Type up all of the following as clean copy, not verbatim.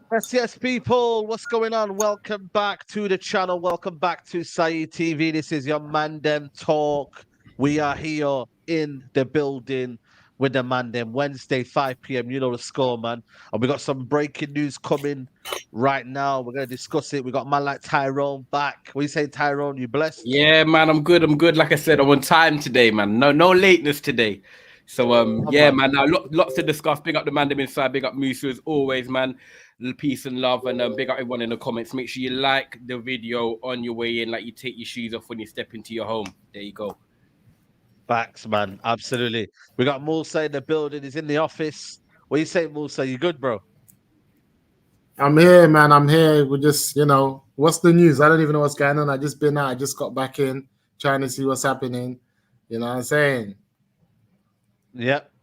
Yes, people, what's going on? Welcome back to the channel. Welcome back to Saeed TV. This is your Mandem Talk. We are here in the building with the Mandem Wednesday, 5 p.m. You know the score, man. And we got some breaking news coming right now. We're going to discuss it. We got man like Tyrone back. What you say, Tyrone? You blessed? Yeah, man, I'm good. I'm good. Like I said, I'm on time today, man. No lateness today. So, Come yeah, on. man. Now, lots to discuss. Big up the man them inside. Big up Musa as always, man. Peace and love, and big up everyone in the comments. Make sure you like the video on your way in, like you take your shoes off when you step into your home. There you go. Facts, man. Absolutely. We got Musa in the building. He's in the office. What you say, Musa? You good, bro? I'm here, man. I'm here. We just, what's the news? I don't even know what's going on. I just been out. I just got back in, trying to see what's happening. You know what I'm saying? Yep.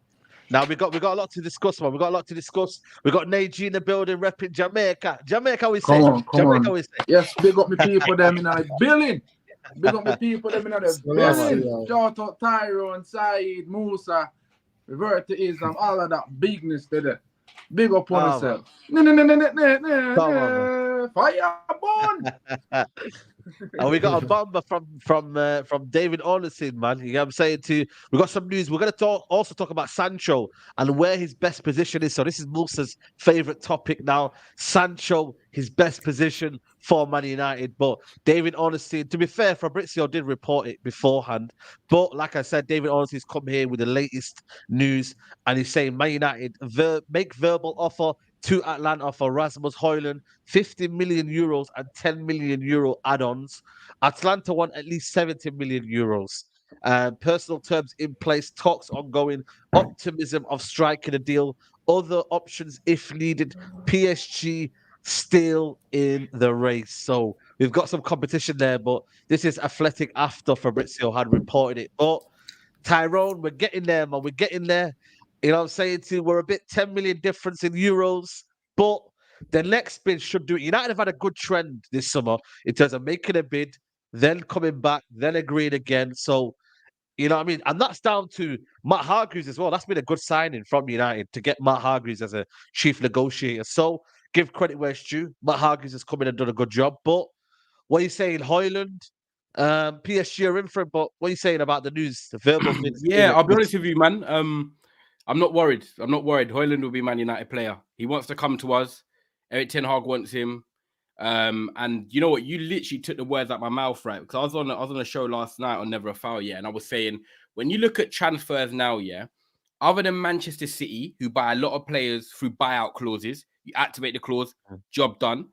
Now we got a lot to discuss, man. We got a lot to discuss. We got Najee in the building, repping Jamaica. Jamaica, we Come say. on, come Jamaica, on. we say. Yes, big up my people them in the building. Big up my people them in the Selassie, building. yo. Shout out Tyrone, Saeed, Musa, Revert to Islam, all of that bigness there. Big up on Oh, yourself. Come on, Fire burn. man. And we got a bomber from David Ornstein, man. You know what I'm saying? Too. We got some news. We're gonna also talk about Sancho and where his best position is. So this is Musa's favorite topic now. Sancho, his best position for Man United. But David Ornstein, to be fair, Fabrizio did report it beforehand. But like I said, David Ornstein's come here with the latest news, and he's saying Man United make verbal offer to Atlanta for Rasmus Hojlund, 50 million euros and 10 million euro add-ons. Atlanta want at least 70 million euros. Personal terms in place, talks ongoing, optimism of striking a deal, other options if needed. PSG still in the race. So we've got some competition there, but this is athletic after Fabrizio had reported it. But Tyrone, we're getting there, man. We're getting there. You know what I'm saying to you? We're a bit 10 million difference in euros, but the next bid should do it. United have had a good trend this summer in terms of making a bid, then coming back, then agreeing again. So, you know what I mean? And that's down to Matt Hargreaves as well. That's been a good signing from United to get Matt Hargreaves as a chief negotiator. So give credit where it's due. Matt Hargreaves has come in and done a good job. But what are you saying, Hoyland? PSG are in for it, but what are you saying about the news? The verbal bids in Yeah, it. I'll be honest with you, man. I'm not worried. I'm not worried. Hoyland will be Man United player. He wants to come to us. Eric Ten Hag wants him. And you know what? You literally took the words out my mouth, right? Because I was on a show last night on Never a Foul, yeah, and I was saying when you look at transfers now, yeah, other than Manchester City, who buy a lot of players through buyout clauses, you activate the clause, job done.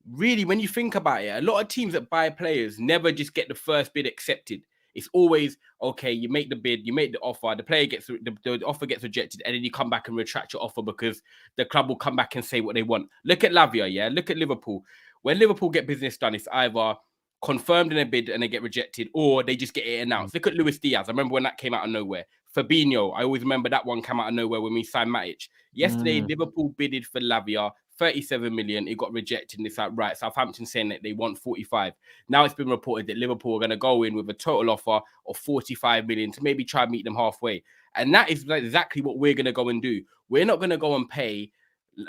Really, when you think about it, a lot of teams that buy players never just get the first bid accepted. It's always okay. You make the bid, you make the offer, the player gets the offer gets rejected, and then you come back and retract your offer because the club will come back and say what they want. Look at Lavia, yeah. Look at Liverpool. When Liverpool get business done, it's either confirmed in a bid and they get rejected, or they just get it announced. Look at Luis Diaz. I remember when that came out of nowhere. Fabinho, I always remember that one came out of nowhere when we signed Matic. Yesterday, Liverpool bidded for Lavia 37 million. It got rejected, and it's like, right, Southampton saying that they want 45. Now it's been reported that Liverpool are going to go in with a total offer of 45 million to maybe try and meet them halfway. And that is exactly what we're going to go and do. We're not going to go and pay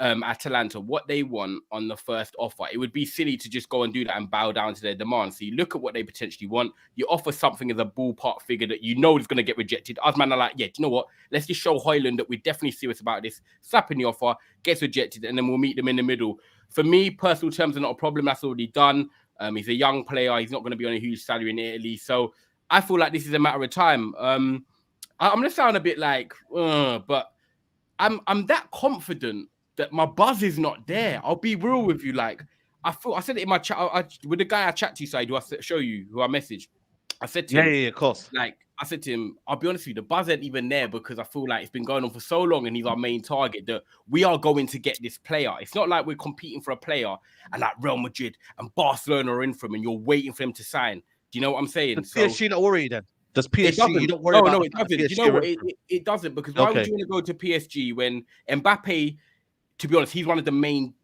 Atalanta what they want on the first offer. It would be silly to just go and do that and bow down to their demands. So you look at what they potentially want. You offer something as a ballpark figure that you know is going to get rejected. Us man are like, yeah, do you know what? Let's just show Hoyland that we're definitely serious about this. Slap in the offer, gets rejected, and then we'll meet them in the middle. For me, personal terms are not a problem. That's already done. He's a young player. He's not going to be on a huge salary in Italy. So I feel like this is a matter of time. I'm going to sound a bit like, but I'm that confident that my buzz is not there. I'll be real with you. Like, I said it in my chat with the guy I chat to side who I show you, who I messaged. I said to him, Yeah, of course. like, I said to him, I'll be honest with you, the buzz ain't even there because I feel like it's been going on for so long and he's our main target that we are going to get this player. It's not like we're competing for a player and like Real Madrid and Barcelona are in for him and you're waiting for him to sign. Do you know what I'm saying? Does PSG not worry then? Does PSG, you don't worry No, about no, the it fact doesn't. that Do you PSG know are what? in for it? It doesn't because why would you want to go to PSG when Mbappe, to be honest, he's one of the main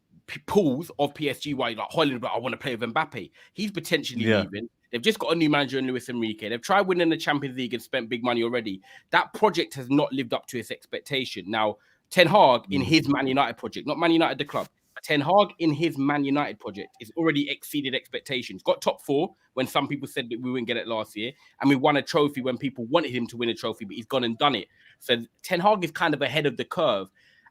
pools of PSG why like Holland, but I want to play with Mbappe. He's potentially leaving. They've just got a new manager in Luis Enrique. They've tried winning the Champions League and spent big money already. That project has not lived up to its expectation. Now, Ten Hag in his Man United project, not Man United the club, Ten Hag in his Man United project is already exceeded expectations. Got top 4 when some people said that we wouldn't get it last year, and we won a trophy when people wanted him to win a trophy, but he's gone and done it. So Ten Hag is kind of ahead of the curve,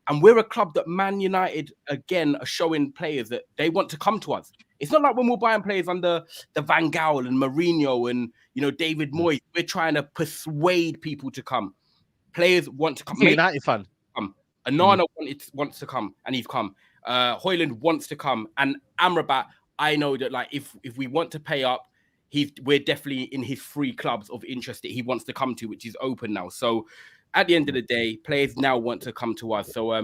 and we're a club that Man United again are showing players that they want to come to us. It's not like when we're buying players under the Van Gaal and Mourinho and David Moyes. We're trying to persuade people to come. Players want to come. United fan. Anana wants to come, and he's come. Hojlund wants to come, and Amrabat. I know that if we want to pay up, we're definitely in his 3 clubs of interest that he wants to come to, which is open now. So at the end of the day, players now want to come to us. So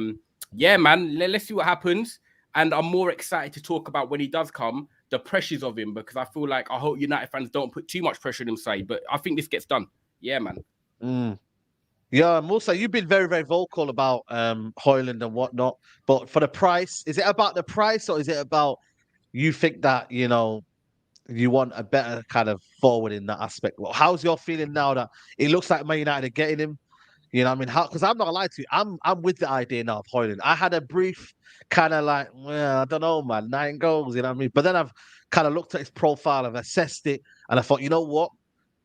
yeah, man, let's see what happens. And I'm more excited to talk about when he does come, the pressures of him, because I feel like I hope United fans don't put too much pressure on him side. But I think this gets done. Yeah, man. Yeah, Musa, you've been very, very vocal about Hojlund and whatnot. But for the price, is it about the price, or is it about you think that, you want a better kind of forward in that aspect? Well, how's your feeling now that it looks like Man United are getting him? You know what I mean? Because I'm not gonna lie to you, I'm with the idea now of Hojlund. I had a brief kind of I don't know, man, 9 goals, you know what I mean? But then I've kind of looked at his profile, I've assessed it, and I thought, you know what?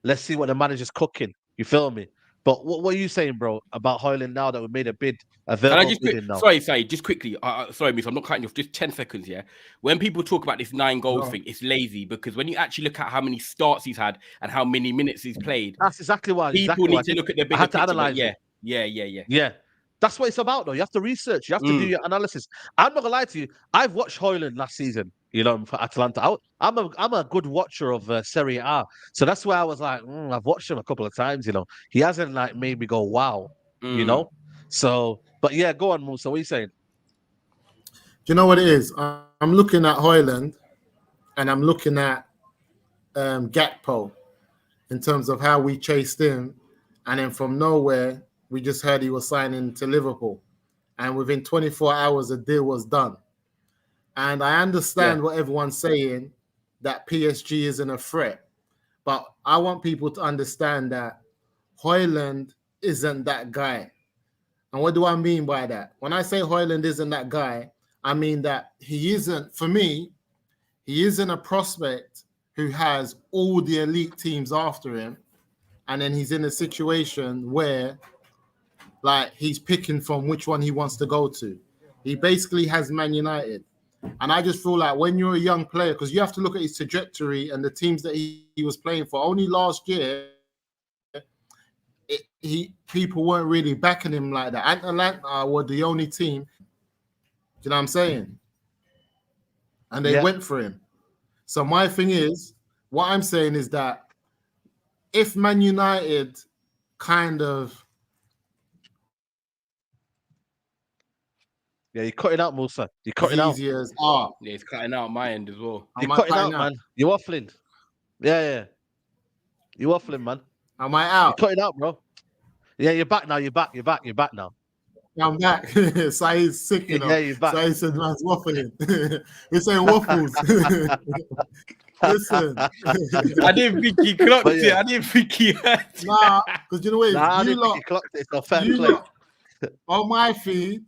Let's see what the manager's cooking. You feel me? But what are you saying, bro, about Hojlund now that we made a bid? Sorry, just quickly. Sorry, Miss, I'm not cutting you off. Just 10 seconds, yeah? When people talk about this 9 goals thing, it's lazy, because when you actually look at how many starts he's had and how many minutes he's played, that's exactly why. People need to look at the bigger picture. Analyze Yeah. That's what it's about, though. You have to research. You have to do your analysis. I'm not gonna lie to you. I've watched Hojlund last season, for Atalanta. I'm a good watcher of Serie A, so that's why I was like, I've watched him a couple of times. He hasn't made me go wow. So, but yeah, go on, Musa. What are you saying? Do you know what it is? I'm looking at Hojlund, and I'm looking at Gakpo in terms of how we chased him, and then from nowhere we just heard he was signing to Liverpool, and within 24 hours the deal was done. And I understand what everyone's saying, that PSG isn't a threat, but I want people to understand that Hojlund isn't that guy. And what do I mean by that? When I say Hojlund isn't that guy, I mean that he isn't, for me, he isn't a prospect who has all the elite teams after him, and then he's in a situation where he's picking from which one he wants to go to. He basically has Man United. And I just feel like when you're a young player, because you have to look at his trajectory and the teams that he was playing for. Only last year, people weren't really backing him like that. Atalanta were the only team. Do you know what I'm saying? And they went for him. So my thing is, what I'm saying is that if Man United kind of... Yeah, you're cutting out, Musa. You're cutting out. Yeah, it's cutting out my end as well. You're cutting out, man. You're waffling. Yeah. You're waffling, man. Am I out? You're cutting out, bro. Yeah, you're back now. You're back now. I'm back. Saeed's sick, Yeah, you're back. Saeed said, man's waffling. We're saying waffles. Listen. I didn't think he clocked it. I didn't think he had. Nah, because you know what? I didn't think he clocked it. It's not fair play. On my feed,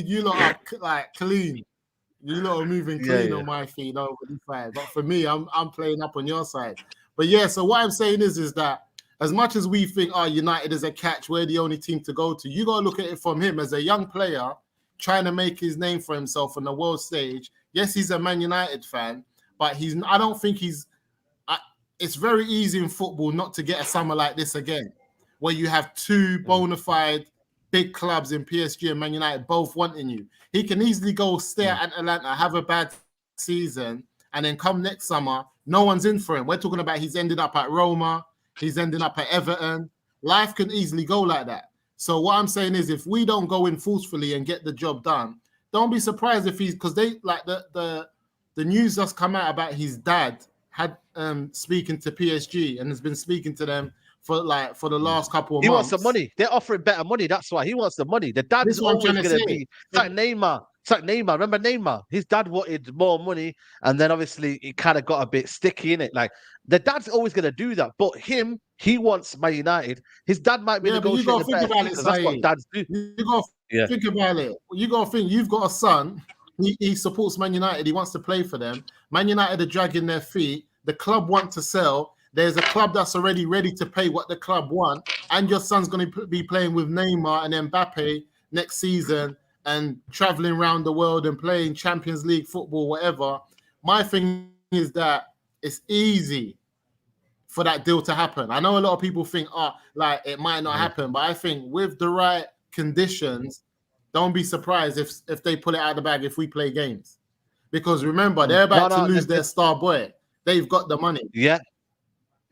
you lot are clean. You lot are moving clean on my feed over the side. But for me, I'm playing up on your side. But yeah, so what I'm saying is that as much as we think, United is a catch, we're the only team to go to, you got to look at it from him as a young player trying to make his name for himself on the world stage. Yes, he's a Man United fan, but I don't think it's very easy in football not to get a summer like this again, where you have 2 bona fide big clubs in PSG and Man United both wanting you. He can easily go stay at Atalanta, have a bad season, and then come next summer, no one's in for him. We're talking about he's ended up at Roma, he's ending up at Everton. Life can easily go like that. So what I'm saying is, if we don't go in forcefully and get the job done, don't be surprised if because they the news just come out about his dad had speaking to PSG and has been speaking to them for the last couple of months. He wants the money. They're offering better money. That's why he wants the money. The dad is always going to be. It's like Neymar. Remember Neymar? His dad wanted more money, and then obviously it kind of got a bit sticky in it. Like the dad's always going to do that, but he wants Man United. His dad might be negotiating. You got to think about it. That's what dads do. You got to think about it. You got to think you've got a son he supports Man United. He wants to play for them. Man United are dragging their feet. The club want to sell. There's a club that's already ready to pay what the club want, and your son's going to be playing with Neymar and Mbappe next season and traveling around the world and playing Champions League football, whatever. My thing is that it's easy for that deal to happen. I know a lot of people think, like it might not happen, but I think with the right conditions, don't be surprised if they pull it out of the bag if we play games. Because remember, they're about to lose their star boy. They've got the money. Yeah.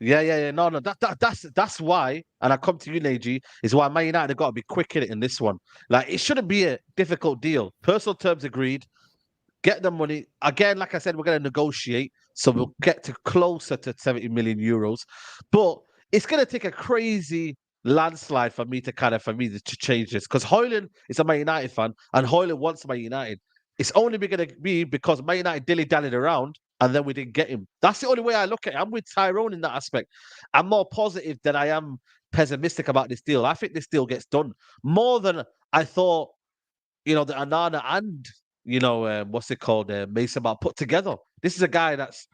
No. That's why, and I come to you, Neji, is why Man United have got to be quick in this one. Like, it shouldn't be a difficult deal. Personal terms agreed. Get the money. Again, like I said, we're going to negotiate, so we'll get to closer to 70 million euros. But it's going to take a crazy landslide for me to change this, because Hojlund is a Man United fan, and Hojlund wants Man United. It's only going to be because Man United dilly-dallied around, and then we didn't get him. That's the only way I look at it. I'm with Tyrone in that aspect. I'm more positive than I am pessimistic about this deal. I think this deal gets done more than I thought. The Anana and what's it called, Mason Mount put together. This is a guy that's,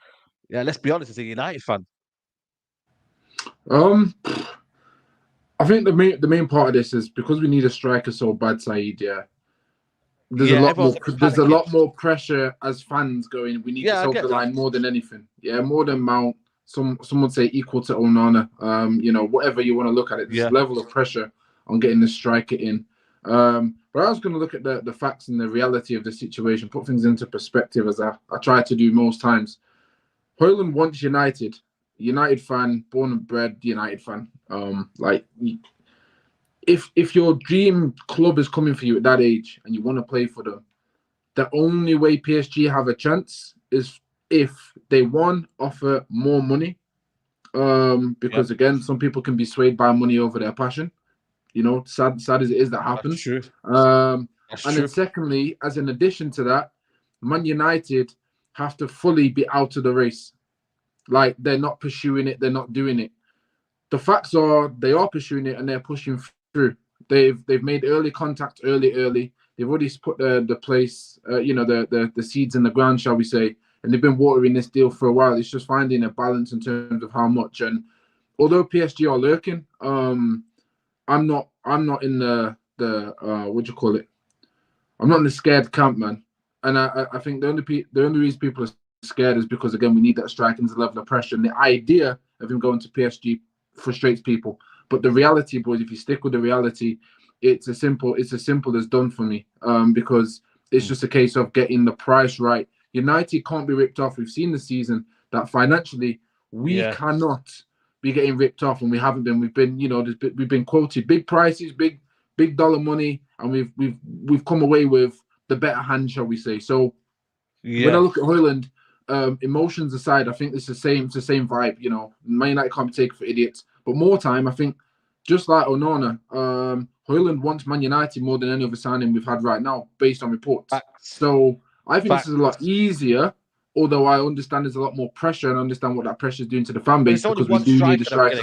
let's be honest, is a United fan. I think the main part of this is because we need a striker so bad, Saeed. There's a lot more pressure as fans going. We need to help the line more than anything. More than Mount. Some would say equal to Onana. Whatever you want to look at it. There's a level of pressure on getting the striker in. But I was going to look at the facts and the reality of the situation, put things into perspective, as I try to do most times. Hojlund wants United fan, born and bred United fan. If your dream club is coming for you at that age and you want to play for them, the only way PSG have a chance is if they offer more money. Because again, some people can be swayed by money over their passion. Sad as it is, that happens. That's true. Then secondly, as an addition to that, Man United have to fully be out of the race. Like, they're not pursuing it, they're not doing it. The facts are they are pursuing it and they're pushing through. They've made early contact early. They've already put the place, the seeds in the ground, shall we say, and they've been watering this deal for a while. It's just finding a balance in terms of how much. And although PSG are lurking, I'm not in the what do you call it? I'm not in the scared camp, man. And I think the only reason people are scared is because, again, we need that striking level of pressure. And the idea of him going to PSG frustrates people. But the reality, boys, if you stick with the reality, it's as simple as done for me. Because it's just a case of getting the price right. United can't be ripped off. We've seen the season that financially we cannot be getting ripped off, and we haven't been. We've been, we've been quoted big prices, big dollar money, and we've come away with the better hand, shall we say? So when I look at Hojlund, emotions aside, I think it's the same vibe. Man United can't be taken for idiots, but more time, I think, just like Onana, Hojlund wants Man United more than any other signing we've had right now, based on reports. So I think this is a lot easier. Although I understand there's a lot more pressure and understand what that pressure is doing to the fan base, because we do need a striker.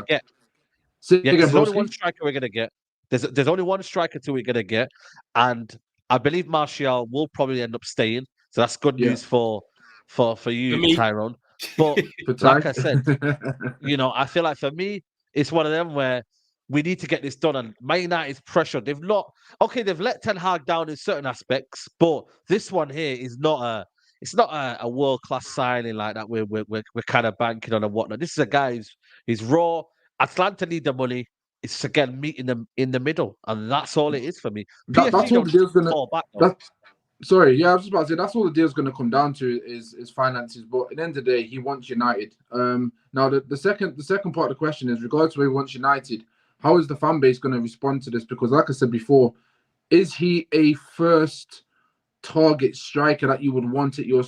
There's only one striker we're going to get. There's only one striker we're going to get, and I believe Martial will probably end up staying. So that's good news for you, Tyrone. But like I said, I feel like for me, it's one of them where we need to get this done. And Man United's pressure, they've let Ten Hag down in certain aspects, but this one here is not a world-class signing like that we're kind of banking on and whatnot. This is a guy who's raw. Atlanta need the money. It's, again, meeting them in the middle, and that's all it is for me. That's all the deal's going to... Sorry, I was just about to say, that's all the deal's going to come down to is finances. But at the end of the day, he wants United. Now, the second part of the question is, regardless of where he wants United, how is the fan base going to respond to this? Because like I said before, is he a first target striker that you would want at your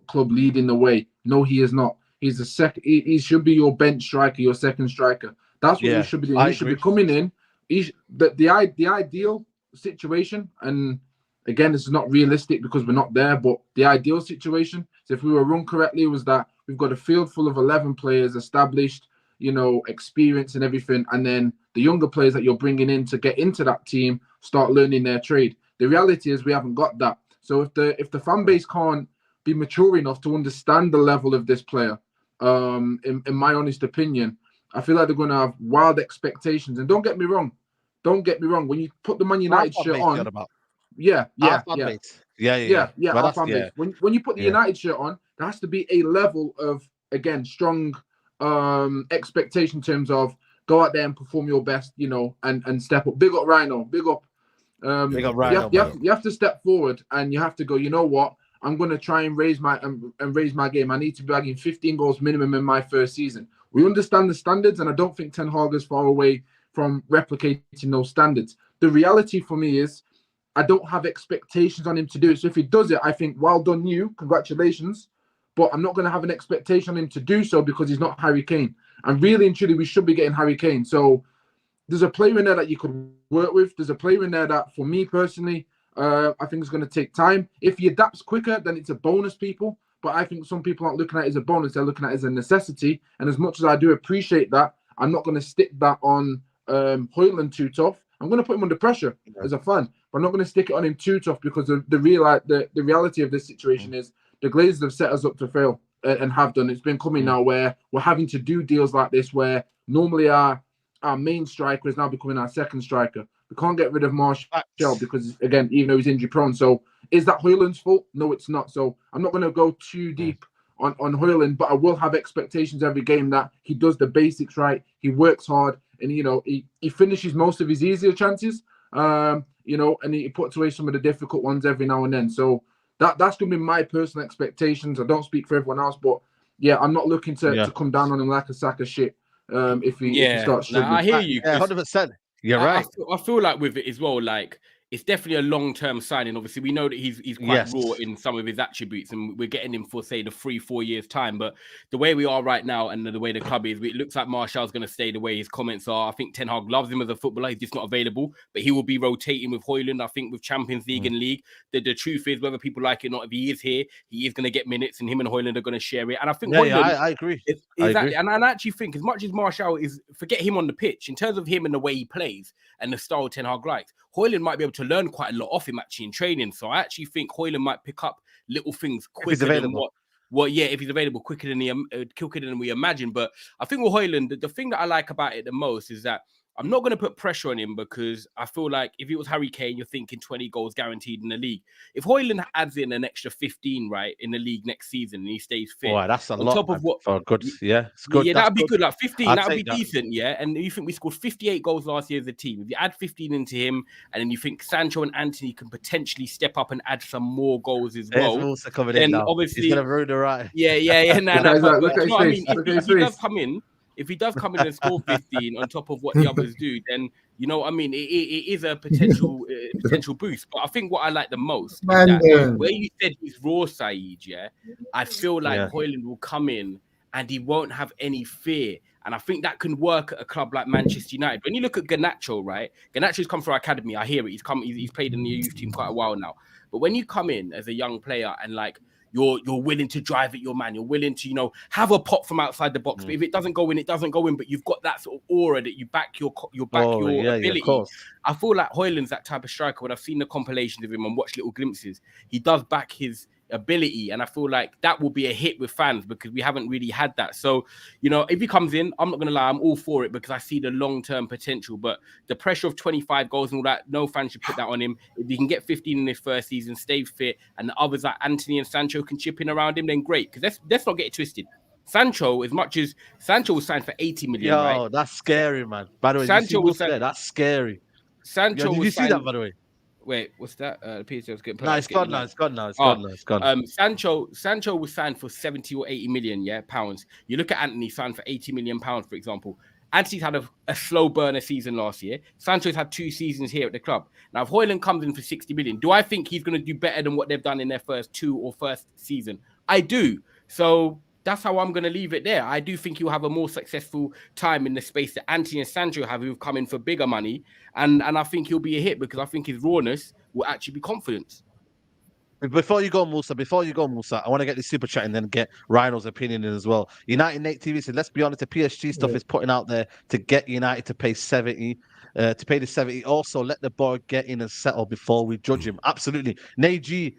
club leading the way? No, he is not. He's the second. He should be your bench striker, your second striker. That's what you should be doing. He should be coming in. The ideal situation, and again, this is not realistic because we're not there, but the ideal situation, so if we were run correctly, was that we've got a field full of 11 players established, experience and everything, and then the younger players that you're bringing in to get into that team start learning their trade. The reality is we haven't got that. So if the fan base can't be mature enough to understand the level of this player, in my honest opinion, I feel like they're going to have wild expectations. And don't get me wrong, when you put the Man United shirt on, yeah. Our fan base. When you put the United shirt on, there has to be a level of, again, strong expectation in terms of go out there and perform your best, and step up. Big up Rhino, big up. You have to step forward and you have to go, you know what? I'm going to try and raise my game. I need to be bagging 15 goals minimum in my first season. We understand the standards, and I don't think Ten Hag is far away from replicating those standards. The reality for me is I don't have expectations on him to do it. So if he does it, I think, well done you, congratulations. But I'm not going to have an expectation on him to do so because he's not Harry Kane. And really and truly, we should be getting Harry Kane. So there's a player in there that you could work with. There's a player in there that, for me personally, I think it's going to take time. If he adapts quicker, then it's a bonus, people. But I think some people aren't looking at it as a bonus. They're looking at it as a necessity. And as much as I do appreciate that, I'm not going to stick that on Hojlund too tough. I'm going to put him under pressure as a fan. But I'm not going to stick it on him too tough because the reality of this situation is the Glazers have set us up to fail and have done. It's been coming now where we're having to do deals like this where normally our main striker is now becoming our second striker. We can't get rid of Martial because, again, even though he's injury prone. So is that Hojlund's fault? No, it's not. So I'm not going to go too deep on Hojlund, but I will have expectations every game that he does the basics right. He works hard and, he finishes most of his easier chances, and he puts away some of the difficult ones every now and then. So that's going to be my personal expectations. I don't speak for everyone else, but yeah, I'm not looking to come down on him like a sack of shit if he starts struggling. I hear you. 100%. You're right. I feel like with it as well, like it's definitely a long-term signing. Obviously, we know that he's quite raw in some of his attributes, and we're getting him for, say, the 3-4 years time. But the way we are right now and the way the club is, it looks like Martial's going to stay the way his comments are. I think Ten Hag loves him as a footballer. He's just not available, but he will be rotating with Hojlund, I think, with Champions League and League. The truth is, whether people like it or not, if he is here, he is going to get minutes, and him and Hojlund are going to share it. And I think I agree. Exactly. And I actually think, as much as Martial is, forget him on the pitch, in terms of him and the way he plays and the style Ten Hag likes, Hojlund might be able to learn quite a lot off him actually in training. So I actually think Hojlund might pick up little things quicker than if he's available, quicker than we imagine. But I think with Hojlund, the thing that I like about it the most is that I'm not going to put pressure on him because I feel like if it was Harry Kane, you're thinking 20 goals guaranteed in the league. If Hojlund adds in an extra 15, right, in the league next season and he stays fit, that's a on lot. Top of what, for good, it's good. Yeah, that'd be good. Like 15, that'd be decent. Yeah, and you think we scored 58 goals last year as a team. If you add 15 into him, and then you think Sancho and Anthony can potentially step up and add some more goals as well, then obviously he's gonna ruin the right. Yeah. Look at his face. If he does come in and score 15 on top of what the others do, then you know what I mean. It is a potential boost. But I think what I like the most is that where you said he's raw, Saeed, I feel like Hojlund will come in and he won't have any fear. And I think that can work at a club like Manchester United. When you look at Garnacho, right? Garnacho's come from our academy. I hear it. He's played in the youth team quite a while now. But when you come in as a young player and like you're willing to drive at your man, you're willing to, have a pop from outside the box. But if it doesn't go in, it doesn't go in. But you've got that sort of aura that you back your ability. I feel like Hojlund's that type of striker. When I've seen the compilations of him and watched little glimpses, he does back his ability, and I feel like that will be a hit with fans because we haven't really had that. So, if he comes in, I'm not gonna lie, I'm all for it because I see the long-term potential. But the pressure of 25 goals and all that, no fan should put that on him. If he can get 15 in his first season, stay fit, and the others like Anthony and Sancho can chip in around him, then great. Because let's not get it twisted. Sancho, as much as Sancho was signed for 80 million, right? That's scary, man. By the way, Sancho was signed. That's scary. Sancho, did you see that, by the way? Wait, what's that? The PSL was getting. No, it's gone now. It's gone. Sancho was signed for 70 or 80 million, pounds. You look at Anthony, signed for 80 million pounds, for example. Anthony's had a slow burner season last year. Sancho's had 2 seasons here at the club. Now, if Hojlund comes in for 60 million, do I think he's going to do better than what they've done in their first 2 or first season? I do. So that's how I'm going to leave it there. I do think he'll have a more successful time in the space that Anthony and Sancho have, who've come in for bigger money. And I think he'll be a hit because I think his rawness will actually be confidence. Before you go, Musa, I want to get the super chat and then get Rhino's opinion in as well. United Nate TV said, let's be honest, the PSG stuff is putting out there to get United to pay 70, to pay the 70. Also, let the boy get in and settle before we judge him. Absolutely. Nate G,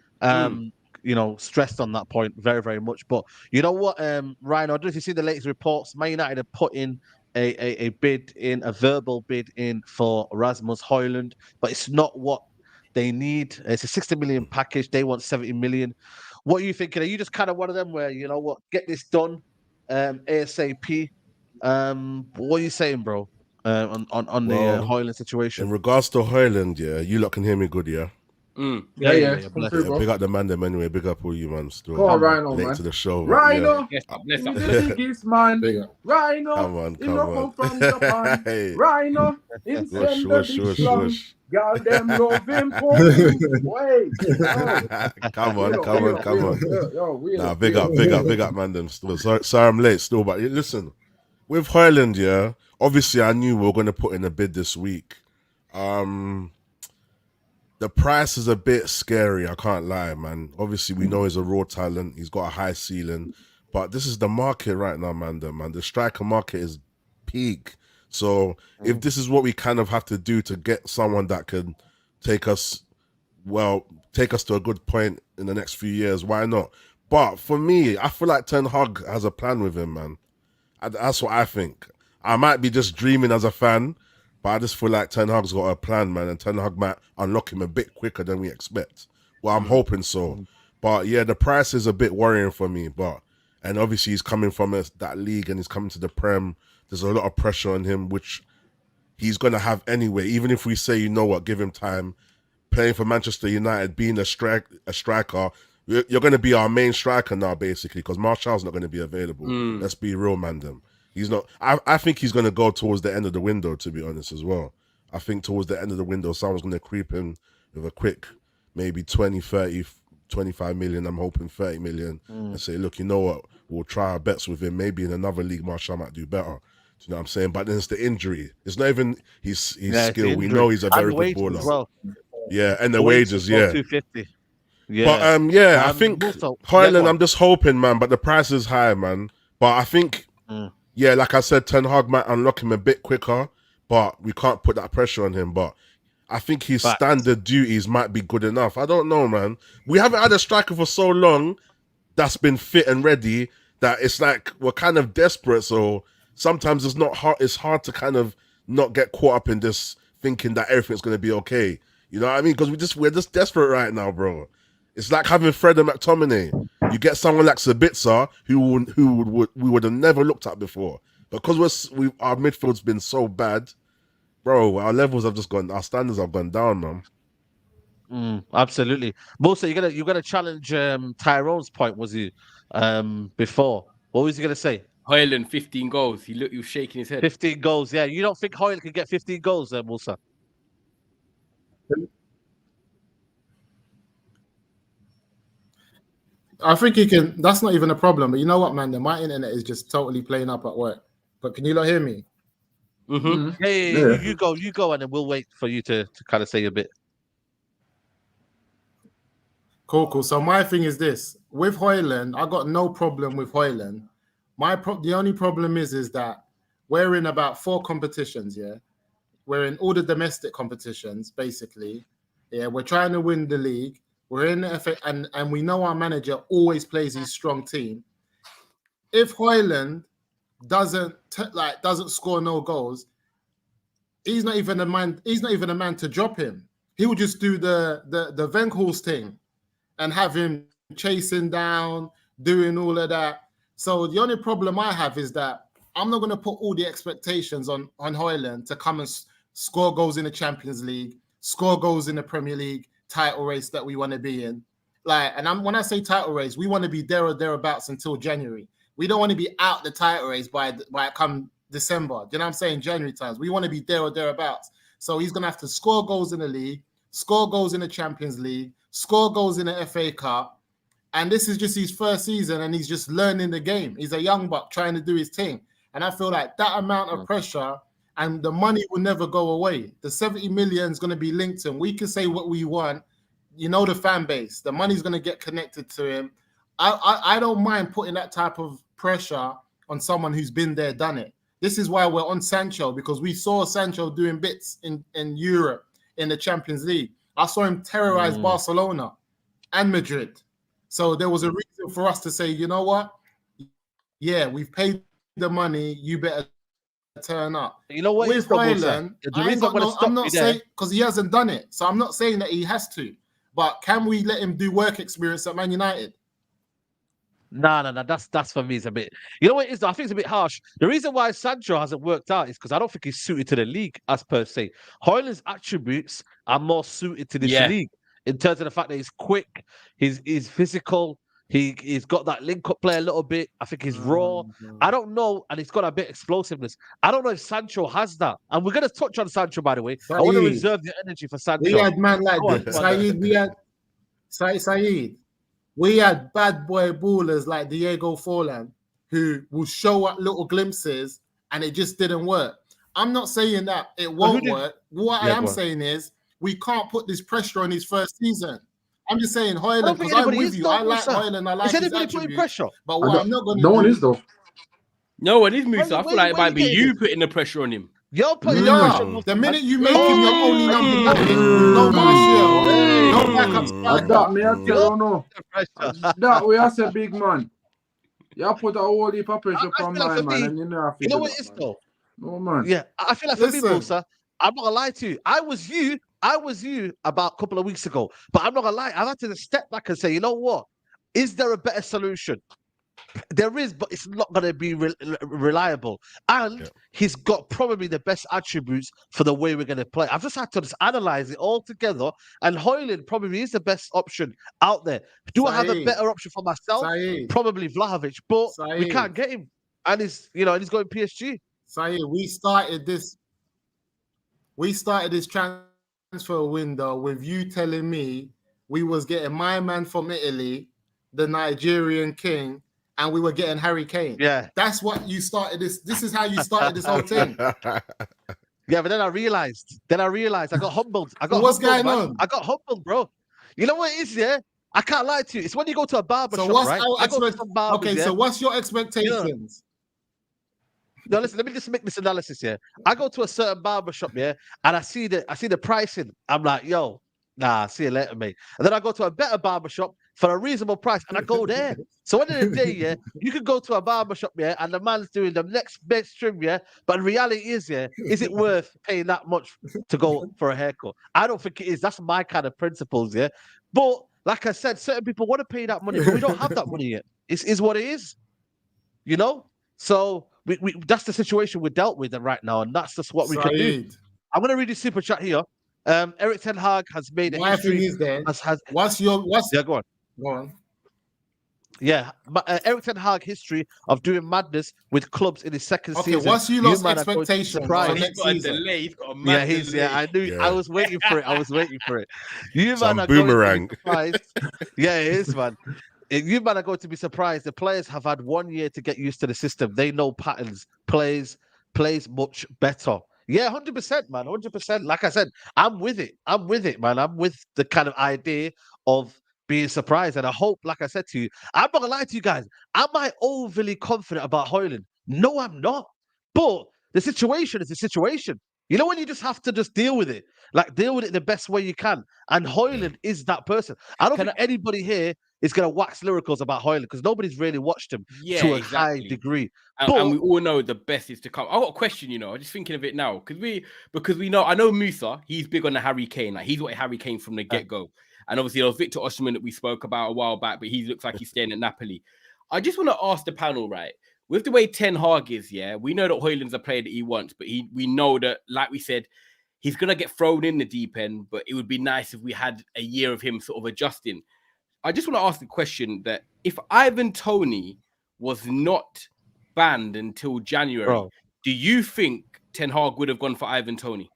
You know, stressed on that point very, very much. But you know what, Ryan, I don't know if you see the latest reports. Man United have put in a bid in, a verbal bid in for Rasmus Hojlund, but it's not what they need. It's a 60 million package. They want 70 million. What are you thinking? Are you just kind of one of them where, you know what, get this done ASAP? What are you saying, bro? On the Hojlund situation. In regards to Hojlund, yeah, you lot can hear me good, yeah? Yeah. Bless Through, you. Yeah, big up the Mandem anyway, big up all you man still. Go on, Rhino, late man. to the show. Rhino, Bless up. the biggest man. Rhino, Come on. come from Japan. Hey. Rhino, in send Shush. Girl, them love him. Wait. Come on. Nah, big up, Mandem still. Sorry I'm late still, but listen, with Hojlund, yeah, obviously I knew we were going to put in a bid this week. The price is a bit scary, I can't lie, man. Obviously, we know he's a raw talent. He's got a high ceiling. But this is the market right now, man. The striker market is peak. So if this is what we kind of have to do to get someone that can take us to a good point in the next few years, why not? But for me, I feel like Ten Hag has a plan with him, man. That's what I think. I might be just dreaming as a fan, but I just feel like Ten Hag's got a plan, man, and Ten Hag might unlock him a bit quicker than we expect. Well, I'm hoping so. But yeah, the price is a bit worrying for me. And obviously he's coming from that league and he's coming to the Prem. There's a lot of pressure on him, which he's going to have anyway. Even if we say, you know what, give him time. Playing for Manchester United, being a striker, you're going to be our main striker now, basically, because Martial's not going to be available. Let's be real, Mandem. He's not. I think he's going to go towards the end of the window, to be honest, as well. I think towards the end of the window, someone's going to creep in with a quick, maybe 20, 30, 25 million. I'm hoping 30 million. And say, look, you know what? We'll try our bets with him. Maybe in another league, Martial might do better. Do you know what I'm saying? But then it's the injury. It's not even his skill. We know he's a very good baller. Well. Yeah, and the wages, yeah. 250. Yeah. But I think Hojlund, I'm just hoping, man, but the price is high, man. But I think like I said, Ten Hag might unlock him a bit quicker, but we can't put that pressure on him. But I think his standard duties might be good enough. I don't know, man. We haven't had a striker for so long that's been fit and ready that it's like we're kind of desperate. So sometimes it's hard to kind of not get caught up in this thinking that everything's going to be okay. You know what I mean? Because we're just desperate right now, bro. It's like having Fred and McTominay. You get someone like Sabitzer who we would have never looked at before. Because our midfield's been so bad, bro. Our levels have just gone. Our standards have gone down, man. Absolutely. Musa, you're gonna challenge Tyrone's point, was he? Before, what was he gonna say? Hojlund, 15 goals. He was shaking his head. 15 goals. Yeah, you don't think Hojlund can get 15 goals, Musa? I think he can. That's not even a problem. But you know what, man? My internet is just totally playing up at work. But can you not hear me? Yeah. You go, and then we'll wait for you to kind of say a bit. Cool. So my thing is this: with Hojlund, I got no problem with Hojlund. The only problem is that we're in about 4 competitions. Yeah, we're in all the domestic competitions, basically. Yeah, we're trying to win the league. We're in the FA, and we know our manager always plays his strong team. If Hojlund doesn't score no goals, he's not even a man. He's not even a man to drop him. He will just do the Weghorst thing, and have him chasing down, doing all of that. So the only problem I have is that I'm not going to put all the expectations on Hojlund to come and score goals in the Champions League, score goals in the Premier League title race that we want to be in. When I say title race, we want to be there or thereabouts until January. We don't want to be out the title race by come December. Do you know what I'm saying? January times. We want to be there or thereabouts. So he's going to have to score goals in the league, score goals in the Champions League, score goals in the FA Cup. And this is just his first season and he's just learning the game. He's a young buck trying to do his thing. And I feel like that amount of pressure and the money will never go away. The 70 million is going to be linked to him. We can say what we want. You know the fan base. The money's going to get connected to him. I don't mind putting that type of pressure on someone who's been there, done it. This is why we're on Sancho, because we saw Sancho doing bits in Europe, in the Champions League. I saw him terrorize Barcelona. and Madrid. So there was a reason for us to say, you know what? Yeah, we've paid the money. You better turn up. You know what? With Hojlund, I'm not saying because he hasn't done it. So I'm not saying that he has to. But can we let him do work experience at Man United? No. That's for me. It's a bit. You know what it is? I think it's a bit harsh. The reason why Sancho hasn't worked out is because I don't think he's suited to the league as per se. Hojlund's attributes are more suited to this league in terms of the fact that he's quick, he's physical, he's got that link-up play a little bit. I think he's raw. I don't know, and he's got a bit of explosiveness. I don't know if Sancho has that. And we're gonna touch on Sancho, by the way. I want to reserve the energy for Sancho. We had man like Saeed. We had Saeed. We had bad boy ballers like Diego Forlan who will show up little glimpses and it just didn't work. I'm not saying that it won't work. What I am saying is we can't put this pressure on his first season. I'm just saying Hojlund, because I'm with you. I like Hojlund. I like his attributes. Pressure? But what I'm not going to do... No one is, though. No one is, Musa. I feel like it might be you putting the pressure on him. You're putting pressure. The minute you make him your only number 9 with no Martial, no backup striker. That me, I tell you no. That way I say big man. You put a whole heap of pressure on my man, and you know what it is though? No man. Yeah, I feel like for me, Musa, I'm not gonna lie to you. I was you about a couple of weeks ago, but I'm not gonna lie. I've had to step back and say, you know what? Is there a better solution? There is, but it's not going to be reliable. And he's got probably the best attributes for the way we're going to play. I've just had to analyze it all together, and Hojlund probably is the best option out there. Do I have a better option for myself? Probably Vlahovic, but we can't get him. And he's going PSG. Saeed, we started this transfer window with you telling me we was getting my man from Italy, the Nigerian king, and we were getting Harry Kane. Yeah. That's what you started this. This is how you started this whole thing. Yeah, but then I realized I got humbled. What's going on? I got humbled, bro. You know what it is, yeah? I can't lie to you. It's when you go to a barber shop, right? So what's your expectations? No, listen, let me just make this analysis here. I go to a certain barber shop, yeah, and I see the pricing. I'm like, yo, nah, see you later, mate. And then I go to a better barber shop for a reasonable price, and I go there. So at the end of the day, yeah, you could go to a barber shop, yeah, and the man's doing the next best trim, yeah. But the reality is, yeah, is it worth paying that much to go for a haircut? I don't think it is. That's my kind of principles, yeah. But like I said, certain people want to pay that money, but we don't have that money yet. It is what it is, you know. So we that's the situation we're dealt with right now, and that's just what we can do. I'm gonna read the super chat here. Eric Ten Hag has made a history. What's yeah, go on. Go on. Yeah, Eric Ten Hag history of doing madness with clubs in his second season. What's you lot's expectation for next season? I knew. Yeah. I was waiting for it. You Some man are boomerang. going to be surprised. Yeah, it is, man. You man are going to be surprised. The players have had 1 year to get used to the system. They know patterns. Plays much better. Yeah, 100%, man. 100%. Like I said, I'm with it, man. I'm with the kind of idea of being surprised. And I hope, like I said to you, I'm not gonna lie to you guys. Am I overly confident about Hojlund? No, I'm not. But the situation is the situation. You know, when you just have to just deal with it, like deal with it the best way you can. And Hojlund is that person. I don't think anybody here is going to wax lyricals about Hojlund because nobody's really watched him to a high degree. And we all know the best is to come. I got a question, you know, I'm just thinking of it now. Because we know, I know Musa, he's big on the Harry Kane. Like he's what Harry Kane from the get-go. And obviously there was Victor Osimhen that we spoke about a while back, but he looks like he's staying at Napoli. I just want to ask the panel, right? With the way Ten Hag is, yeah, we know that Hojlund's a player that he wants, but we know that, like we said, he's going to get thrown in the deep end, but it would be nice if we had a year of him sort of adjusting. I just want to ask the question that if Ivan Toney was not banned until January, do you think Ten Hag would have gone for Ivan Toney?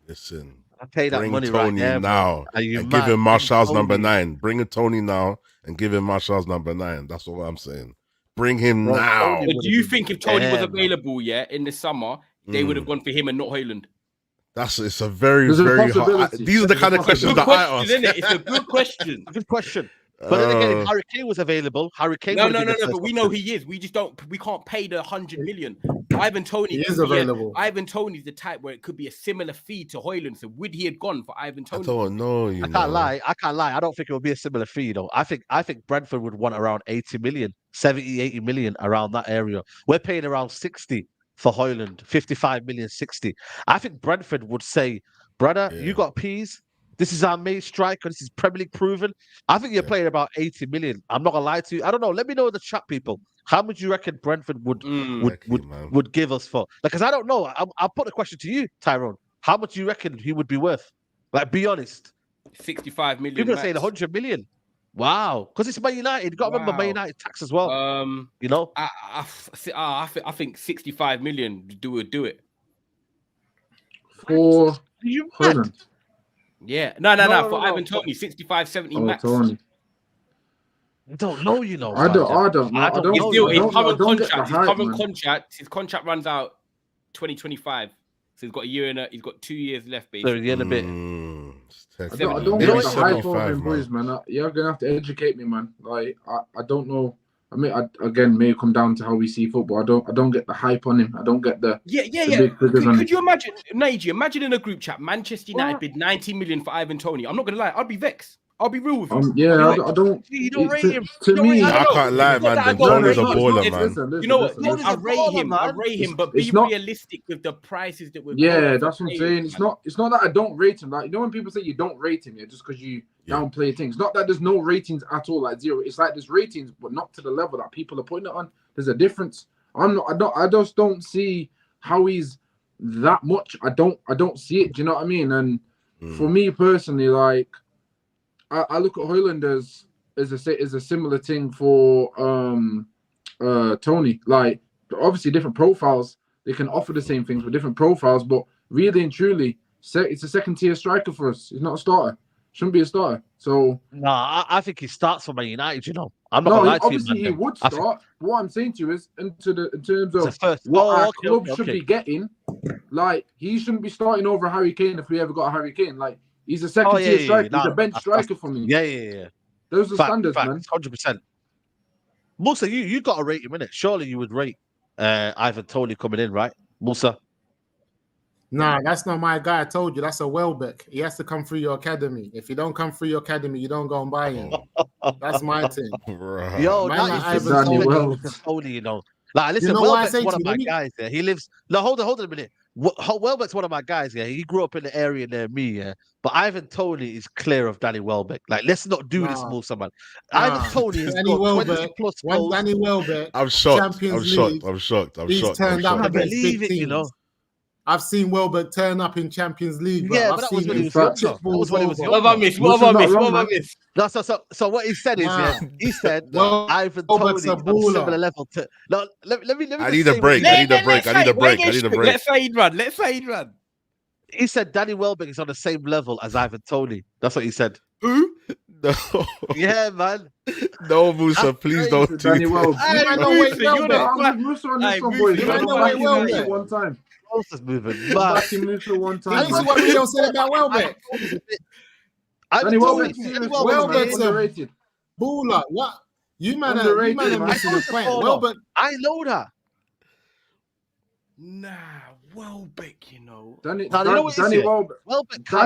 Listen, I'll pay that bring money Toney right now and give him Martial's number 9. Bring in Toney now and give him Martial's number 9. That's what I'm saying. Bring him now. But do you think if Toney was available, in the summer, they would have gone for him and not Hojlund? It's a very hard. These are the kind of questions that I ask. It's a good question. Good question. But then again, if Harry Kane was available, Harry Kane. No. But we know he is. We just don't. We can't pay the 100 million. Ivan Toney He is could be available. Ivan Toney's the type where it could be a similar fee to Hojlund. So would he have gone for Ivan I Toney? don't know. I can't lie. I don't think it would be a similar fee, though. I think Brentford would want around 80 million, 70, 80 million around that area. We're paying around 60 for Hojlund, 55 million, 60. I think Brentford would say, brother, you got peas. This is our main striker. This is Premier League proven. I think you're playing about 80 million. I'm not gonna lie to you. I don't know. Let me know in the chat, people. How much you reckon Brentford would give us for? Because I don't know. I'll put the question to you, Tyrone. How much do you reckon he would be worth? Like, be honest. 65 million. People are saying 100 million. Wow, because it's Man United. You got to remember Man United tax as well. You know, I think 65 million would do it for you Hojlund. Yeah, no. For Ivan Toney, 65, 70 max. Tony. I don't know, you know. I don't know. His contract runs out 2025. So he's got a year and he's got 2 years left, basically. So a year and a bit. I don't get the hype on him, boys, man. You're gonna have to educate me, man. Like I don't know. I mean, again, may come down to how we see football. I don't get the hype on him. I don't get the Could you imagine, Nige? Imagine in a group chat, Manchester United bid 90 million for Ivan Toney. I'm not gonna lie, I'd be vexed. I'll be real with you. I don't. You don't rate him. To me, I can't lie, man. Tony's a baller, man. Listen, you know what? I rate him, but be realistic with the prices that we're. Yeah, that's what I'm saying. It's not that I don't rate him. Like, you know, when people say you don't rate him, just because you downplay things. Not that there's no ratings at all, like zero. It's like there's ratings, but not to the level that people are putting it on. There's a difference. I just don't see how he's that much. I don't see it. Do you know what I mean? And for me personally, like, I look at Hojlund as a similar thing for Toney. Like, obviously different profiles. They can offer the same things with different profiles, but really and truly, it's a second tier striker for us. He's not a starter. Shouldn't be a starter. So I think he starts for Man United. You know, I'm not gonna lie to you, obviously he would start. What I'm saying to you is, in terms of what our club should be getting, like, he shouldn't be starting over Harry Kane if we ever got a Harry Kane. Like, he's a second tier striker. He's a bench striker for me. Yeah. Those are standards, man. 100%. Musa, you got to rate him, innit? Surely you would rate Ivan Toney coming in, right, Musa? Nah, that's not my guy. I told you, that's a Welbeck. He has to come through your academy. If you don't come through your academy, you don't go and buy him. That's my thing. Yo, that is Toney, you know. Like, listen, Welbeck's one of my guys. Yeah, he lives. No, hold on a minute. Welbeck's one of my guys. Yeah, he grew up in the area near me. Yeah, but Ivan Toney is clear of Danny Welbeck. Like, let's not do this, Musa, man. Ivan Toney has got 20 plus goals. Danny Welbeck, I'm shocked. I'm shocked. He's turned up against big teams. You know. I've seen Welbeck turn up in Champions League. Yeah, but that was when he was younger. What have I missed? No, so what he said is, he said Ivan Toney on a similar level to. No, let me. I need a break. Let's Said run. He said Danny Welbeck is on the same level as Ivan Toney. That's what he said. Who? No. Yeah, man. No, Musa, please don't do Danny Welbeck. Musa on this one, boys. One time. Musa's moving. Musa one time. This is what we don't say about Welbeck. Welbeck's underrated. Baller. What? You man are missing the point. Welbeck. I know that. Nah, Welbeck, you know. Danny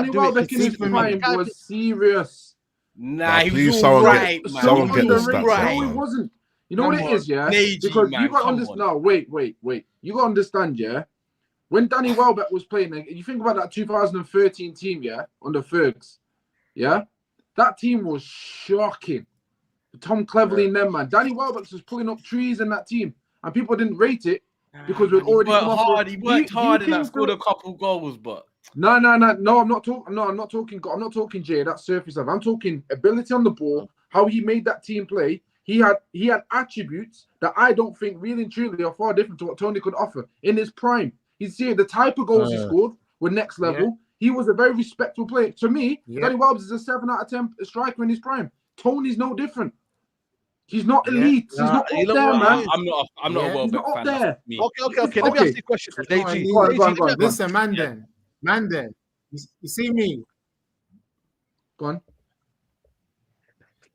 Welbeck in his prime was serious. Nah, he was all right, man. Someone get the stats. No, he wasn't. You know what it is, yeah? Because you got to understand. No, wait. You got to understand, yeah? When Danny Welbeck was playing, you think about that 2013 team, yeah, under Fergs, yeah, that team was shocking. Tom Cleverley and them, man. Danny Welbeck was pulling up trees in that team, and people didn't rate it because we'd already He worked hard and scored a couple goals, but no. I'm not talking Jay. That's surface level. I'm talking ability on the ball, how he made that team play. He had attributes that I don't think really and truly are far different to what Toney could offer in his prime. He's seeing the type of goals he scored were next level. Yeah. He was a very respectable player. To me, Danny Welbeck is a 7 out of 10 striker in his prime. Toney's no different. He's not elite. He's not up there, man. I'm not a Welbeck fan. There. Okay. Let me ask you a question. Go on. Listen, Mandem. You see me? Go on.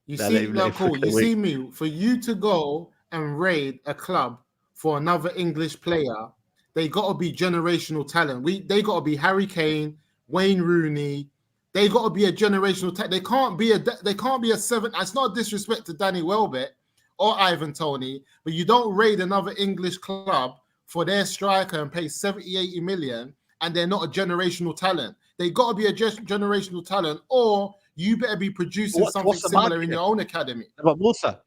You see me? For you to go and raid a club for another English player they got to be generational talent. They got to be Harry Kane, Wayne Rooney. They got to be a generational talent. They can't be a seven. It's not disrespect to Danny Welbeck or Ivan Toney, but you don't raid another English club for their striker and pay 70, 80 million, and they're not a generational talent. They got to be a generational talent, or you better be producing something similar in your own academy. But Musa,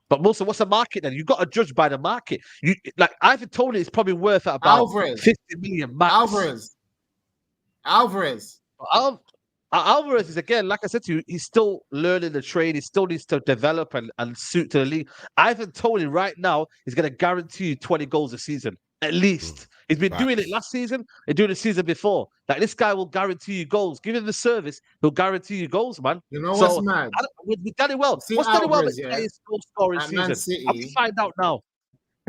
what's the market then? You got to judge by the market. You like Ivan Toney is probably worth at about 50 million max. Alvarez. Alvarez is, again, like I said to you, he's still learning the trade. He still needs to develop and suit to the league. Ivan Toney right now is going to guarantee you 20 goals a season, at least. He's been doing it last season and doing the season before. Like, this guy will guarantee you goals. Give him the service, he'll guarantee you goals, man. You know what's mad? With Danny Welbeck, what's Danny Welbeck's highest goal scoring season? I'm going to find out now.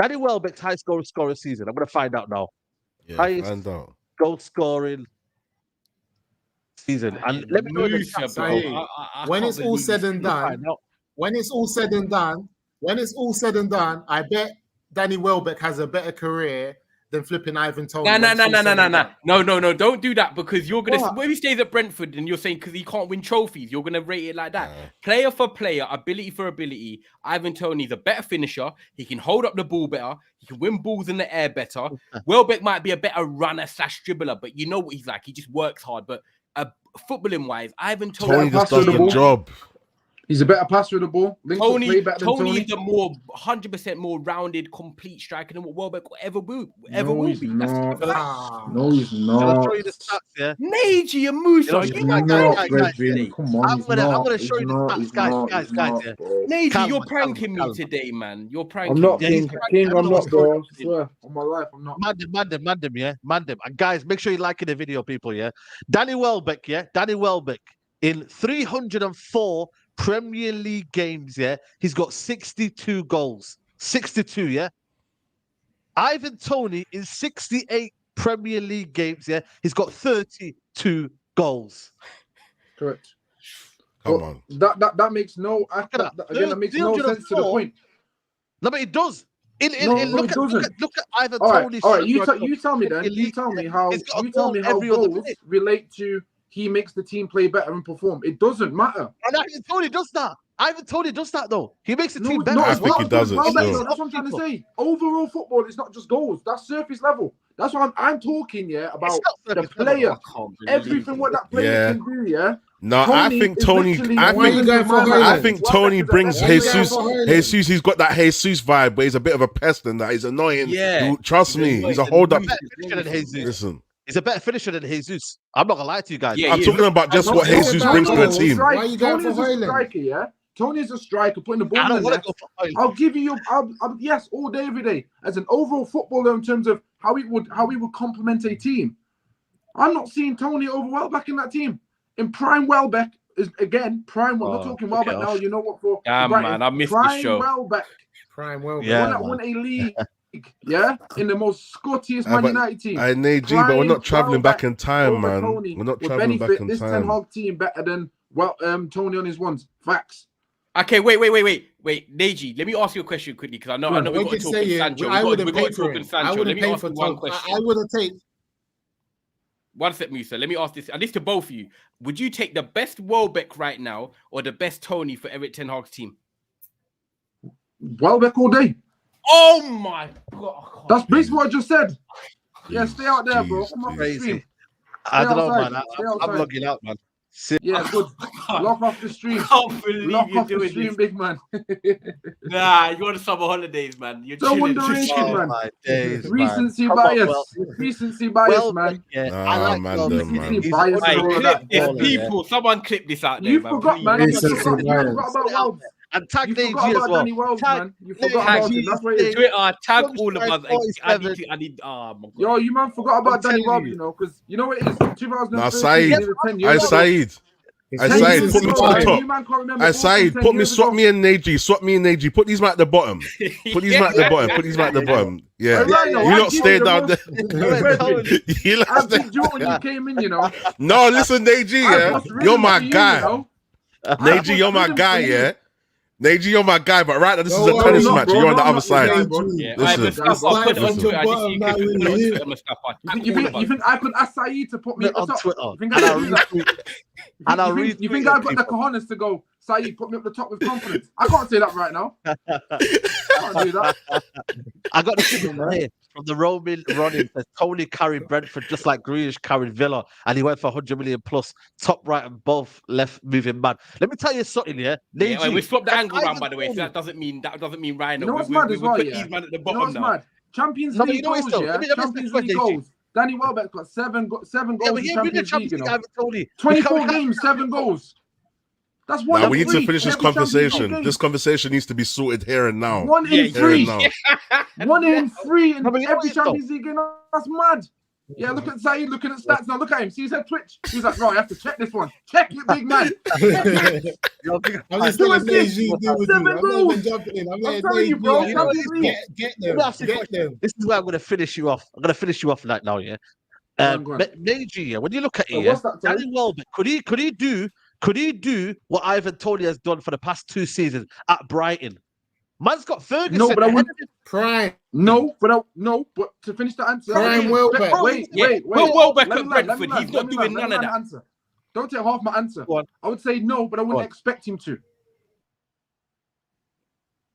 Danny Welbeck's highest goal scoring season. I'm going to find out now. Yeah, highest find out. goal scoring season. And let me know when it's all said and done, I bet Danny Welbeck has a better career than flipping Ivan Toney. No, don't do that, because you're gonna when he stays at Brentford and you're saying because he can't win trophies, you're gonna rate it like that. Player for player, ability for ability, Ivan Toney's a better finisher. He can hold up the ball better. He can win balls in the air better. Welbeck might be a better runner / dribbler, but you know what he's like. He just works hard. But footballing wise, Ivan Toney just does the job. He's a better passer of the ball. Tony is the more 100% more rounded, complete striker than what Welbeck ever will be. No, he's not. Can I show you the stats? Yeah, Neji and Musa. Come on, I'm gonna show you the stats, guys. Yeah. Neji, you're pranking me today, man. You're pranking. I'm not me. King. I'm not, bro. I swear on my life, I'm not. Mandem, yeah, Mandem. And guys, make sure you're liking the video, people. Yeah, Danny Welbeck, in 304 Premier League games, yeah, he's got 62 goals. 62, yeah. Ivan Toney in 68 Premier League games, yeah, he's got 32 goals. Correct. Come on. That makes no that makes no sense to the point. No, but it does. Look at Ivan Toney. All right, you tell me then. You tell me how goals relate to he makes the team play better and perform. It doesn't matter. And Ivan Toney does that. Though. He makes the team better. I think he does it. That's what I'm trying to say. Overall football is not just goals. That's surface level. That's what I'm talking, about the player. Everything what that player can do, No, I think Toney brings Jesus. Jesus, he's got that Jesus vibe, but he's a bit of a pest and that. He's annoying. Yeah. Trust me, he's a hold up. Listen. He's a better finisher than Jesus. I'm not gonna lie to you guys. I'm talking about just what Jesus brings to the team. Why are you going for Hojlund? Tony's a striker, putting the ball in the net. I'll give you yes, all day, every day. As an overall footballer, in terms of how he would complement a team. I'm not seeing Toney over Welbeck in that team. In prime Welbeck is again prime. We're not talking Welbeck now. You know what for? Yeah, man, I missed the show. Prime Welbeck. Yeah, won a league. In the most scottiest Man United team. I need you, but we're not traveling back in time, man. We're not traveling back in this time. 10 Hog team better than Toney on his ones. Facts. Okay, wait, Neji, let me ask you a question quickly, because I know we've got to talk in Sancho. I wouldn't pay for him. Let me ask you one question. I wouldn't take. One sec, Musa. Let me ask this, and this to both of you. Would you take the best Welbeck right now or the best Toney for Eric Ten Hag's team? Welbeck all day. Oh my God. That's basically what I just said. Yeah, stay out there, bro. Come on, crazy. I don't know, man. I'm logging out, man. Yeah, good. Lock off the stream. I can't believe you're doing the stream, big man. Nah, you're on summer holidays, man. You're so underrated, man. Recency bias. Recency bias, man. I like recency bias. People, someone clip this out there. You forgot, man. You forgot about Welbeck. And tag Neji as well. Danny Wells, man. You forgot about him. That's what it is. Twitter, tag all of us. I need. Yo, you man forgot about Danny Wells, because you know what it is. 2013. Nah, Saeed, put me to the top. Saeed, swap me and Neji. Put these man at the bottom. Put these man at the bottom. Yeah. You not stay down there. I picked you when you came in, No, listen, Neji, you're my guy. Neji, you're my guy, Neji, you're my guy, but right now this is a No, tennis I'm not, match. bro. You're on the I'm other not your side. guy, bro. Yeah, Listen. Mustafa, put it on From Twitter. I just bottom see you now, put it on really. Twitter, Mustafa. You think I could ask Saeed to put me at the on top? Twitter. You think And I I'll could do that? retweet. And I'll You retweet think it, I've got the people. cojones to go, Saeed, put me up the top with confidence? I can't say that right now. I can't do that. I got the thing here from the Roman running. Says Toney carried Brentford just like Grealish carried Villa, and he went for 100 million plus, top right and both left moving man. Let me tell you something, yeah. Yeah, Neji, we swapped the if angle round, Ivan by the way. So Toney- that doesn't mean Ryan. You know what's we mad as well, put yeah? these man at the You know bottom what's now. mad? Champions No, but League you know what, goals, though? yeah? Let me ask Champions you a League question, goals. Danny Welbeck got seven goals Yeah, in but he ain't really Champions League, you know. Ivan Toney. 24 games, 7 goals. That's one Now in we need three to finish in this every Champions League conversation. game. This conversation needs to be sorted here and now. One Yeah, in Here and three. now. One in three in No, but you know every what, though? Champions League game. That's mad. Yeah, look at Saeed looking at stats now. Look at him. See, he said Twitch. He's like, right, I have to check this one. Check it, big man. I'm just Two telling assists, Neji deal with you. 7 I'm not goals. even jumping in. I'm I'm letting telling you, Neji bro. like, Champions League. get Let me them, ask you a get question. them. This is where I'm going to finish you off. I'm going to finish you off like now, yeah. Go on. Neji, yeah, when you look at So it, yeah, what's that, sorry? Danny Welbeck, could he do what Ivan Toney has done for the past 2 seasons at Brighton? Man's got Ferguson. No, but I ahead wouldn't. of him. Prime. No, but to finish the answer. Prime Welbeck. Wait. Will Welbeck Let at me land, Brentford, let he's me not land, doing let none me of land that. Answer. Don't take half my answer. Go on. I would say no, but I Go wouldn't on. expect him to.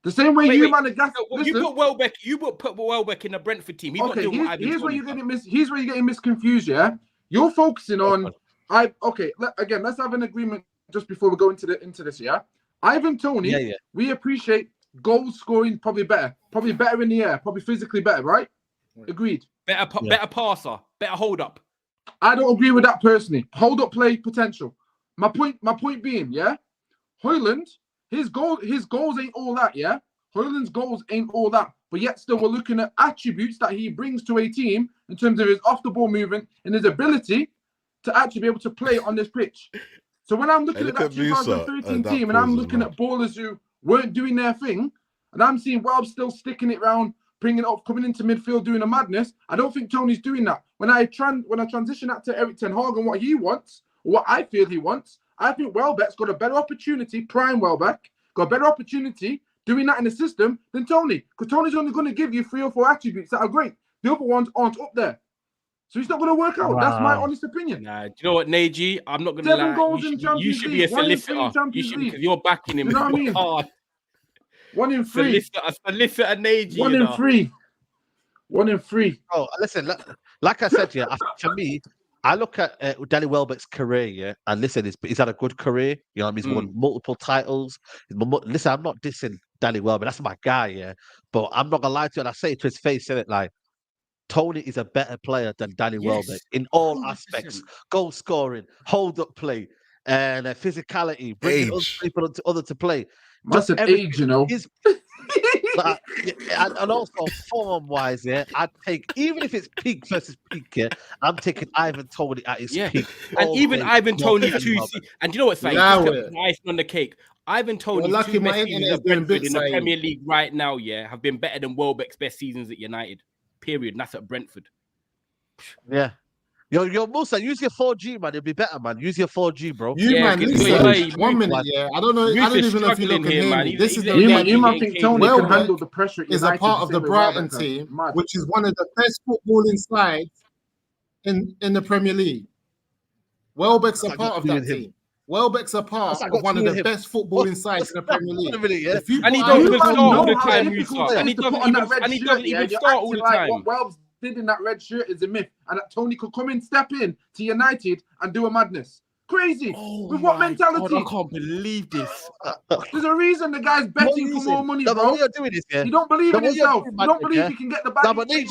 The same way Wait, you wait. man are gas. You Listen, put Welbeck. You put Welbeck in the Brentford team. He's not okay, doing what Ivan here's where Toney you're does. getting here's where you're getting misconfused. Yeah, you're focusing on. Again, let's have an agreement just before we go into this. Yeah, Ivan Toney. Yeah. We appreciate goal scoring probably better in the air, probably physically better, right? Agreed. Better passer, better hold up. I don't agree with that personally. Hold up play potential. My point being, yeah, Hojlund, his goals ain't all that, yeah. Hojlund's goals ain't all that, but yet still we're looking at attributes that he brings to a team in terms of his off the ball movement and his ability to actually be able to play on this pitch. So when I'm looking at that 2013 team and I'm looking at ballers who weren't doing their thing, and I'm seeing Welb still sticking it round, bringing it up, coming into midfield, doing a madness. I don't think Toney's doing that. When I transition that to Erik ten Hag and what he wants, or what I feel he wants, I think Welbeck's got a better opportunity, prime Welbeck, got a better opportunity doing that in the system than Toney. Because Toney's only going to give you 3 or 4 attributes that are great. The other ones aren't up there. So he's not going to work out. Wow. That's my honest opinion. Nah, do you know what, Neji? I'm not going to lie. 7 goals in You Champions should be a League. 1 in 3 solicitor. in Champions League. Because you're backing him. You know what I mean? Hard. 1 in 3. Solicitor Neji. 1 in 3. 1 in 3. Oh, listen, like I said, yeah, for me, I look at Danny Welbeck's career, yeah, and listen, he's had a good career. You know, what I mean, he's won multiple titles. Listen, I'm not dissing Danny Welbeck. That's my guy, yeah. But I'm not gonna lie to you, and I say it to his face, innit? Like, Toney is a better player than Danny Welbeck in all 100%. Aspects: goal scoring, hold up play, and physicality, bringing other to play. Just an age, you know. And also form-wise, yeah, I'd take, even if it's peak versus peak, yeah, I'm taking Ivan Toney at his peak. And even Ivan Toney too. And you know what's like? Icing on the cake. Ivan Toney's lucky 2 my best internet seasons in the Premier League right now, yeah, have been better than Welbeck's best seasons at United. Period. And that's at Brentford. Yeah. Yo, Musa, use your 4G, man. It'll be better, man. Use your 4G, bro. Man, listen, 1 minute, yeah. I don't know. I don't even know if you look at him. This is you might think Toney can handle the pressure. Is a part of the Brighton team, which is one of the best footballing sides in the Premier League. Welbeck's a part of that team. Welbeck's a part of one of the best footballing sides in the Premier League. And he don't even start all the time, Musa. And he doesn't even start all the time. What Welb's did in that red shirt is a myth, and that Toney could come in, step in to United and do a madness. Crazy. With what mentality? God, I can't believe this. There's a reason the guy's betting for more money, bro. You're doing this, yeah? You don't believe in yourself. You don't believe you can get the bag. No, but Neji,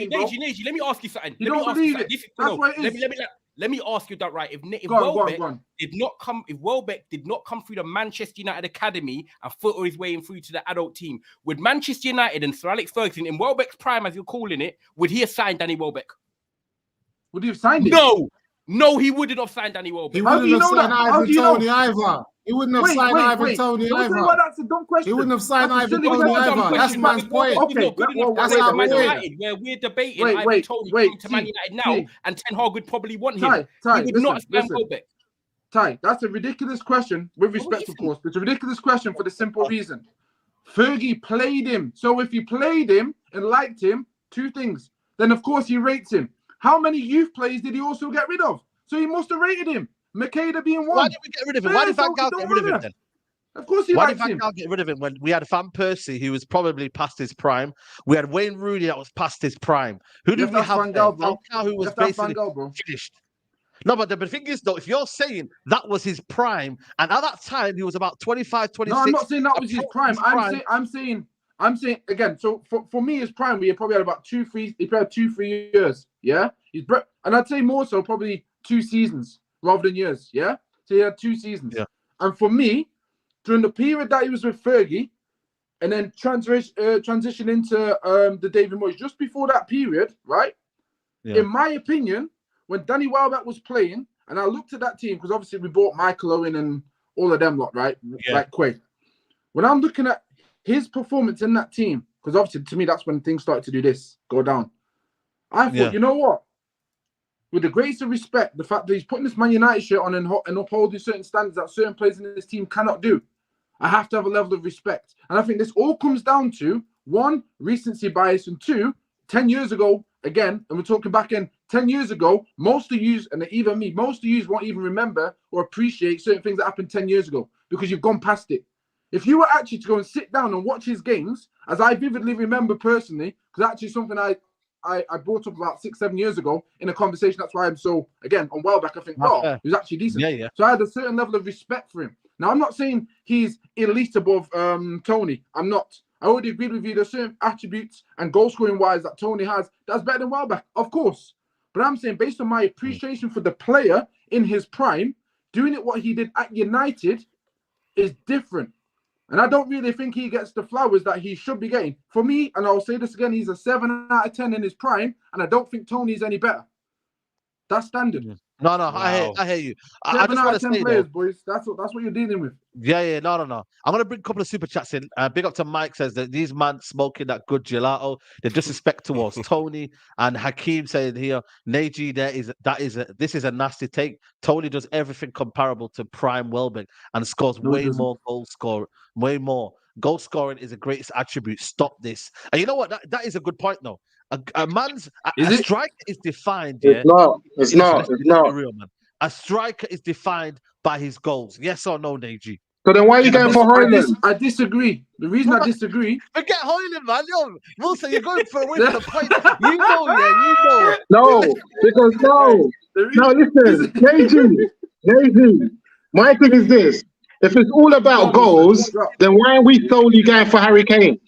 Neji, let me ask you something. You don't believe it. That's what it is. Let me ask you that, right? If Welbeck did not come through the Manchester United Academy and filter his way in through to the adult team, would Manchester United and Sir Alex Ferguson, in Welbeck's prime, as you're calling it, would he have signed Danny Welbeck? Would he have signed it? No, he wouldn't have signed Danny Welbeck. He wouldn't have signed Ivan Toney either. He wouldn't have signed Ivan Toney either. That's a dumb question. He wouldn't have signed Ivan Toney either. That's man's point. That's our Man United, where we're debating Ivan Toney coming to Man United now, and Ten Hag would probably want him. He would not have signed Welbeck. Ty, that's a ridiculous question. With respect, of course, but it's a ridiculous question for the simple reason. Fergie played him. So if you played him and liked him, two things. Then, of course, he rates him. How many youth players did he also get rid of? So he must have rated him. Makeda being one. Why did we get rid of him? Why did Van Gaal get rid of him then? Of course he likes him. Why did Van Gaal get rid of him when we had Van Persie, who was probably past his prime? We had Wayne Rooney that was past his prime. Who did we have? Van Gaal, who was basically finished. No, but the thing is, though, if you're saying that was his prime, and at that time he was about 25, 26. No, I'm not saying that was his prime. I'm saying again. So for me, his prime, he probably had about 2-3 years. Yeah, and I'd say more so probably 2 seasons rather than years. Yeah, so he had 2 seasons. Yeah. And for me, during the period that he was with Fergie, and then transition into the David Moyes, just before that period, right? Yeah. In my opinion, when Danny Welbeck was playing, and I looked at that team, because obviously we bought Michael Owen and all of them lot, right? Yeah. Like Quay. When I'm looking at his performance in that team, because obviously to me, that's when things started to go down. I thought, you know what? With the greatest of respect, the fact that he's putting this Man United shirt on and upholding certain standards that certain players in this team cannot do, I have to have a level of respect. And I think this all comes down to, 1, recency bias, and 2, 10 years ago, again, and we're talking back in 10 years ago, most of you, and even me, most of you won't even remember or appreciate certain things that happened 10 years ago because you've gone past it. If you were actually to go and sit down and watch his games, as I vividly remember personally, because actually something I brought up about 6-7 years ago in a conversation. That's why I'm so, again, on Welbeck, I think, he was actually decent. Yeah. So I had a certain level of respect for him. Now, I'm not saying he's elite above Toney. I'm not. I already agreed with you. There's certain attributes and goal scoring wise that Toney has that's better than Welbeck, of course. But I'm saying based on my appreciation for the player in his prime, doing it what he did at United is different. And I don't really think he gets the flowers that he should be getting. For me, and I'll say this again, he's a 7 out of 10 in his prime, and I don't think Toney's any better. That's standard. No, wow. I hear you. 7 out of 10 players, boys. That's what you're dealing with. Yeah. No. I'm gonna bring a couple of super chats in. Big up to Mike, says that these man smoking that good gelato. The disrespect towards Toney, and Hakeem saying here, Neji, this is a nasty take. Toney does everything comparable to prime Welbeck and scores way more goal scoring is the greatest attribute. Stop this. And you know what? That is a good point, though. A striker is defined. It's not. Real, man. A striker is defined by his goals. Yes or no, Neji? So then why are you going for Hojlund? I disagree. The reason I disagree... Forget Hojlund, man. Yo, Wilson, you're going for a win for the point. You know. No, because no, listen. Neji. My thing is this. If it's all about goals, then why are we solely going for Harry Kane?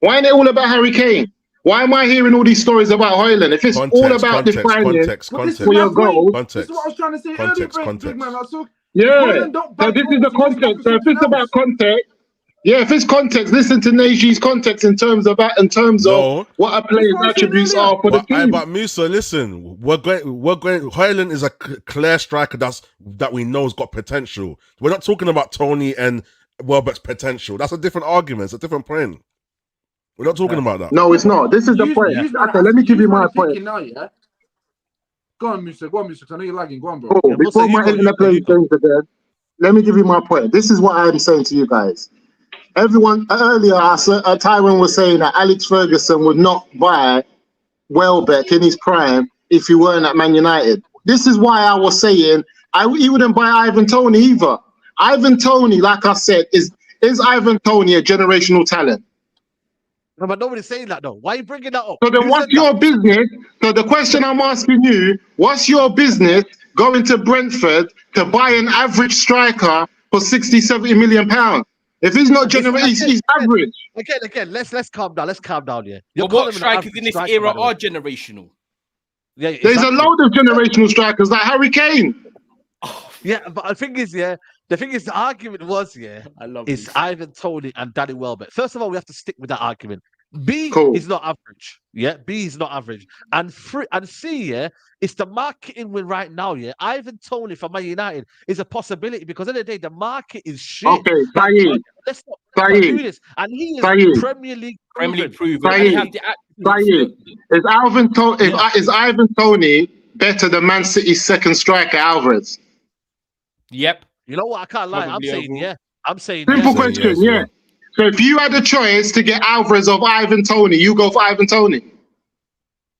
Why ain't it all about Harry Kane? Why am I hearing all these stories about Hojlund? If it's all about defining for your goals, this is what I was trying to say earlier, big man. So this is the context. So if it's about context, if it's context, listen to Neji's context in terms of what a player's attributes are for the team. But Musa, listen, we're going. Hojlund is a clear striker that we know has got potential. We're not talking about Toney and Welbeck's potential. That's a different argument. It's a different point. We're not talking about that. No, it's not. This is the point. Okay, let me give you my point. Now, yeah? Go on, Musa. I know you're lagging. Go on, bro. Oh, before my internet plays things again, let me give you my point. This is what I'm saying to you guys. Everyone, earlier, Tyrone was saying that Alex Ferguson would not buy Welbeck in his prime if he weren't at Man United. This is why I was saying he wouldn't buy Ivan Toney either. Ivan Toney, like I said, is Ivan Toney a generational talent? No, but nobody's saying that though. Why are you bringing that up? So then what's your business? So the question I'm asking you, what's your business going to Brentford to buy an average striker for 60-70 million pounds? If he's not he's average. Again, let's calm down. Let's calm down, yeah. But what strikers in this era are generational? Yeah, exactly. There's a load of generational strikers like Harry Kane. Yeah, but the thing is, the argument was, it's Ivan Toney and Danny Welbeck. First of all, we have to stick with that argument. B is not average. Yeah, B is not average. And C, it's the marketing win right now. Yeah, Ivan Toney for Man United is a possibility because at the end of the day, the market is shit. Okay, let's not do this. And he is Premier League proven. Is Ivan Toney better than Man City's second striker, Alvarez? Yep. You know what? I can't lie. Probably I'm saying overall. yeah. I'm saying Simple yes. question, yes, yeah. So if you had a choice to get Alvarez or Ivan Toney, you go for Ivan Toney.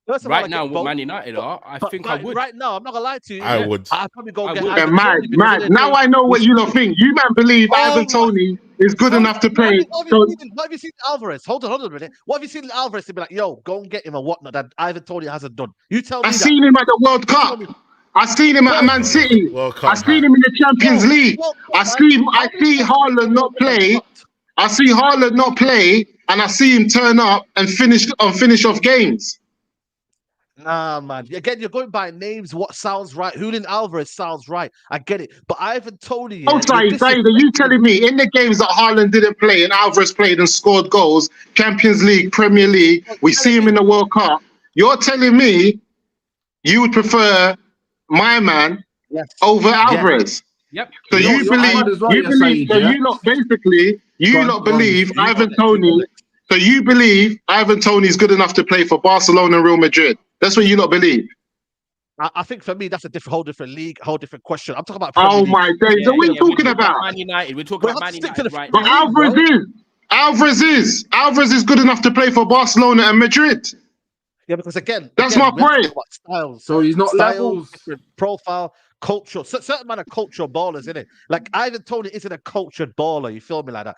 First of all, I Right now, get what both. Man United are, I think I would. Right now, I'm not gonna lie to you. I yeah, would. I'd probably go I get would. Ivan Mad, Toney because mad. in a Now day, I know what you lot think. You man believe Ivan my- Toney is good enough to play. What have you seen Alvarez? Hold on a minute. What have you seen Alvarez to be like, yo, go and get him and whatnot that Ivan Toney hasn't done? You tell me I that. seen him at the World Cup. I seen him at Man City. World Cup I seen him in the Champions League. I see Haaland not play. I see Haaland not play, and I see him turn up and finish off games. Nah, man. Again, you're going by names. What sounds right? Julian Alvarez sounds right. I get it. But Ivan Toney. Yeah, Oh, Saeed, are you telling me in the games that Haaland didn't play and Alvarez played and scored goals, Champions League, Premier League, we see him in the World Cup? You're telling me you would prefer my man over Alvarez? Yep. So you believe, you lot basically, believe Ivan Toney. So you believe Ivan Toney is good enough to play for Barcelona and Real Madrid? That's what you lot believe. I think for me that's a whole different league, whole different question. I'm talking about. Oh my days! So what are you talking about? Man United. We're talking about Man United right now. But Alvarez is good enough to play for Barcelona and Madrid. Yeah, because again, that's my point. Styles, so he's not levels, different profile, cultural. Certain amount of cultural ballers, isn't it? Like Ivan Toney isn't a cultured baller. You feel me like that?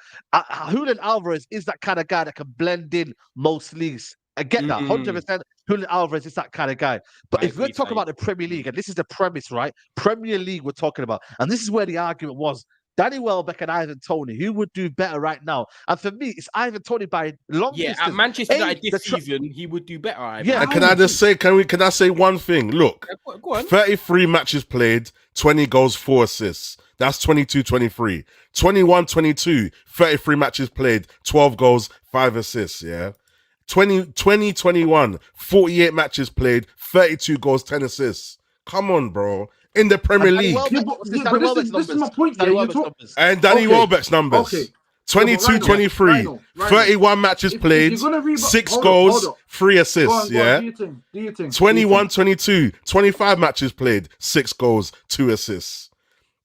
Julian Alvarez is that kind of guy that can blend in most leagues. I get that 100%. Julian Alvarez is that kind of guy. But if we're talking about the Premier League, and this is the premise, right? Premier League we're talking about, and this is where the argument was. Danny Welbeck and Ivan Toney, who would do better right now? And for me, it's Ivan Toney by long distance. At Manchester United this season, he would do better. Yeah. And can I just say, can I say one thing? Look, go on. 33 matches played, 20 goals, 4 assists. That's 22-23. 21-22, 33 matches played, 12 goals, 5 assists, yeah? 20-21, 48 matches played, 32 goals, 10 assists. Come on, bro. In the Premier League. This is my point. And Danny Welbeck's numbers. Okay. 22-23, 31 matches played, 6 goals, 3 assists, yeah? 21-22, 25 matches played, 6 goals, 2 assists.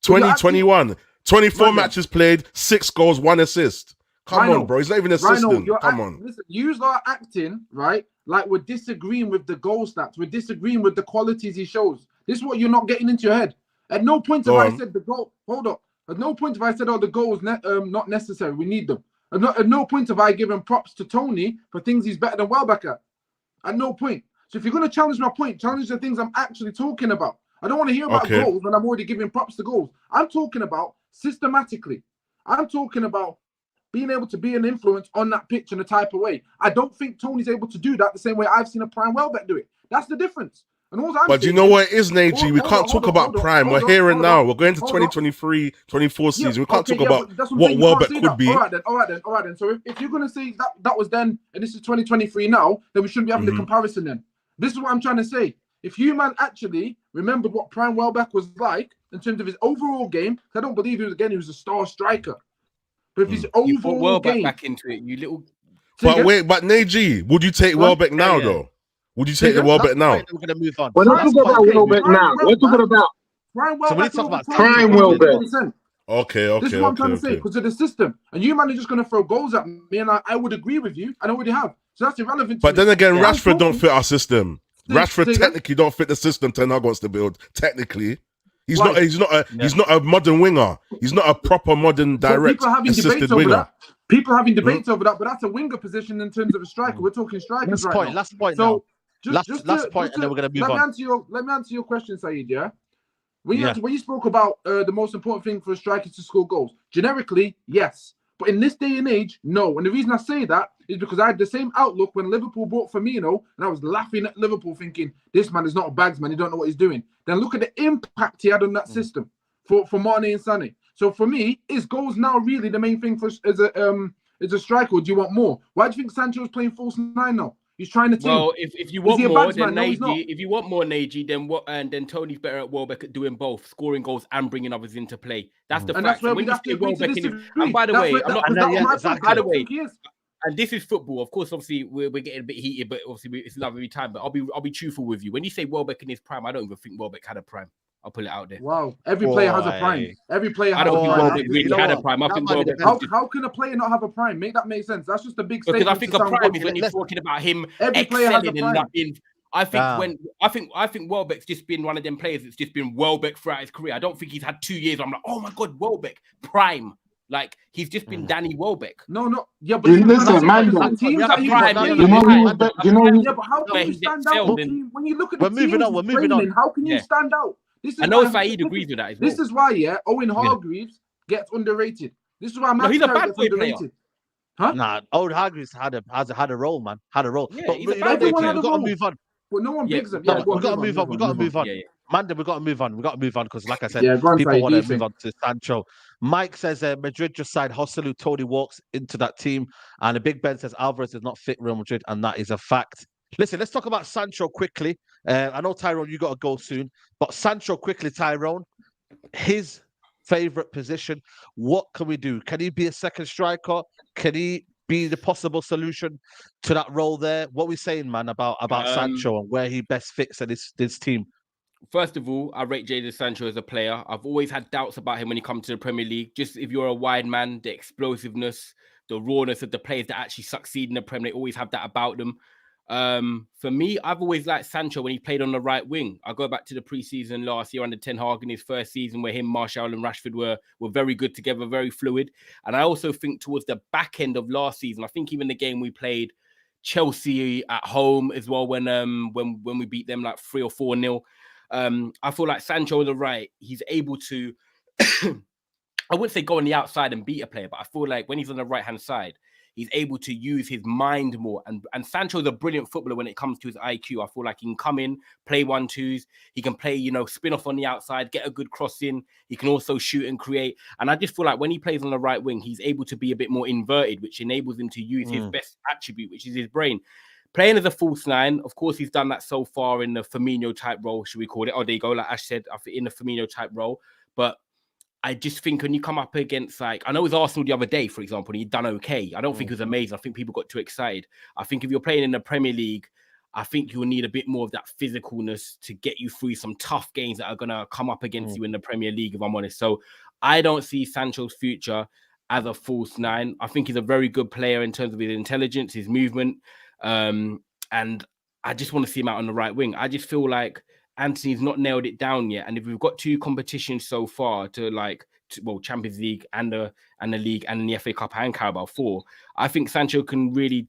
20-21, 24 matches played, 6 goals, 1 assist. Come on, bro. He's not even assisting. Come on. Listen, you are acting, right? Like we're disagreeing with the goal stats. We're disagreeing with the qualities he shows. This is what you're not getting into your head. At no point have I said the goal. Hold up. At no point have I said, the goals not necessary. We need them. At no point have I given props to Toney for things he's better than Welbeck at. At no point. So if you're going to challenge my point, challenge the things I'm actually talking about. I don't want to hear about goals when I'm already giving props to goals. I'm talking about systematically. I'm talking about being able to be an influence on that pitch in a type of way. I don't think Toney's able to do that the same way I've seen a prime Welbeck do it. That's the difference. But you know what it is, Neji? We can't talk about prime. We're here and now. We're going to 2023-24 season. We can't talk about what Welbeck could be. All right then. So if you're going to say that was then, and this is 2023 now, then we shouldn't be having the comparison then. This is what I'm trying to say. If you, man, actually remembered what prime Welbeck was like in terms of his overall game, I don't believe he was a star striker. But if his overall game... back into it, you little... But Neji, would you take Welbeck now, though? Would you take the Welbeck now? We're going to move on. We're not talking about Welbeck now. We're talking about prime Welbeck. Okay. This is what I'm trying to say, because of the system. And you, man, are just going to throw goals at me, and I would agree with you. I already have. So that's irrelevant. But then again, Rashford don't fit our system. Rashford technically don't fit the system Ten Hag wants to build. Technically, he's not a modern winger. He's not a proper modern direct assisted winger. People are having debates over that, but that's a winger position in terms of a striker. We're talking strikers right now. Last point. So last point, and then we're going to move on. Let me answer your question, Saeed. Yeah. When you spoke about the most important thing for a striker is to score goals, generically, yes. But in this day and age, no. And the reason I say that is because I had the same outlook when Liverpool bought Firmino, and I was laughing at Liverpool thinking, this man is not a bagsman, he don't know what he's doing. Then look at the impact he had on that system for Mane and Sané. So for me, is goals now really the main thing as a striker, or do you want more? Why do you think Sancho is playing false 9 now? He's trying to think. Well, if you want more, then Neji, if you want more Neji, then Tony's better at Welbeck at doing both, scoring goals and bringing others into play. That's the fact. That's where we have to agree to disagree. And by the way, by the way, and this is football. Of course, obviously we're getting a bit heated, but obviously it's love every time. But I'll be truthful with you. When you say Welbeck in his prime, I don't even think Welbeck had a prime. I'll put it out there. Wow, every player has a prime. Every player I has a don't think prime. Welbeck really had a prime. I think Welbeck. How can a player not have a prime? Make that make sense. That's just a big because statement. I think a prime is when you're talking about him every player has a excelling prime. in. I think Welbeck's just been one of them players that's just been Welbeck throughout his career. I don't think he's had 2 years. I'm like, oh my god, Welbeck prime. Like he's just been Danny Welbeck. No, yeah, but listen, man. Teams Yeah, that he prime, was you know, playing, yeah, but how can where you he's stand out? excelled When you look at We're the moving teams on, we're he's moving playing on. in, how can you Yeah. stand out? This is I know why- Saeed agrees with that as well. This is why, Owen Hargreaves gets underrated. This is why Matt he's a Carey bad gets boy player. underrated. Huh? Nah, Owen Hargreaves had a role, man. Had a role. Yeah, but he's a you bad know, boy we've player. got to move on. But no one Yeah, bigs him. No, Yeah, we've got to move on. We've got to move on. Yeah, yeah. Mandem, we've got to move on. We've got to move on because, like I said, Yeah, go on, people Saeed, want do to you move on to Sancho. Mike says Madrid just signed Hojlund. Toney walks into that team. And the Big Ben says Alvarez is not fit Real Madrid, and that is a fact. Listen, let's talk about Sancho quickly. I know, Tyrone, you got to go soon. But Sancho quickly, Tyrone, his favorite position. What can we do? Can he be a second striker? Can he be the possible solution to that role there? What are we saying, man, about Sancho and where he best fits in this team? First of all, I rate Jadon Sancho as a player. I've always had doubts about him when he comes to the Premier League. Just if you're a wide man, the explosiveness, the rawness of the players that actually succeed in the Premier, they always have that about them. For me, I've always liked Sancho when he played on the right wing. I go back to the preseason last year under Ten Hag in his first season where him, Martial and Rashford were very good together, very fluid. And I also think towards the back end of last season, I think even the game we played Chelsea at home as well when we beat them like 3 or 4-0. I feel like Sancho on the right, he's able to, I wouldn't say go on the outside and beat a player, but I feel like when he's on the right-hand side, he's able to use his mind more. And Sancho's a brilliant footballer when it comes to his IQ. I feel like he can come in, play 1-2s. He can play, spin off on the outside, get a good cross in. He can also shoot and create. And I just feel like when he plays on the right wing, he's able to be a bit more inverted, which enables him to use his best attribute, which is his brain. Playing as a false nine, of course, he's done that so far in the Firmino type role, should we call it? Oh, there you go. Like Ash said, I think in the Firmino type role. But I just think when you come up against, like, I know it was Arsenal the other day, for example, and he'd done okay. I don't think it was amazing. I think people got too excited. I think if you're playing in the Premier League, I think you'll need a bit more of that physicalness to get you through some tough games that are going to come up against you in the Premier League, if I'm honest. So I don't see Sancho's future as a false nine. I think he's a very good player in terms of his intelligence, his movement. And I just want to see him out on the right wing. I just feel like Anthony's not nailed it down yet. And if we've got 2 competitions so far Champions League and the league and the FA Cup and Carabao 4, I think Sancho can really,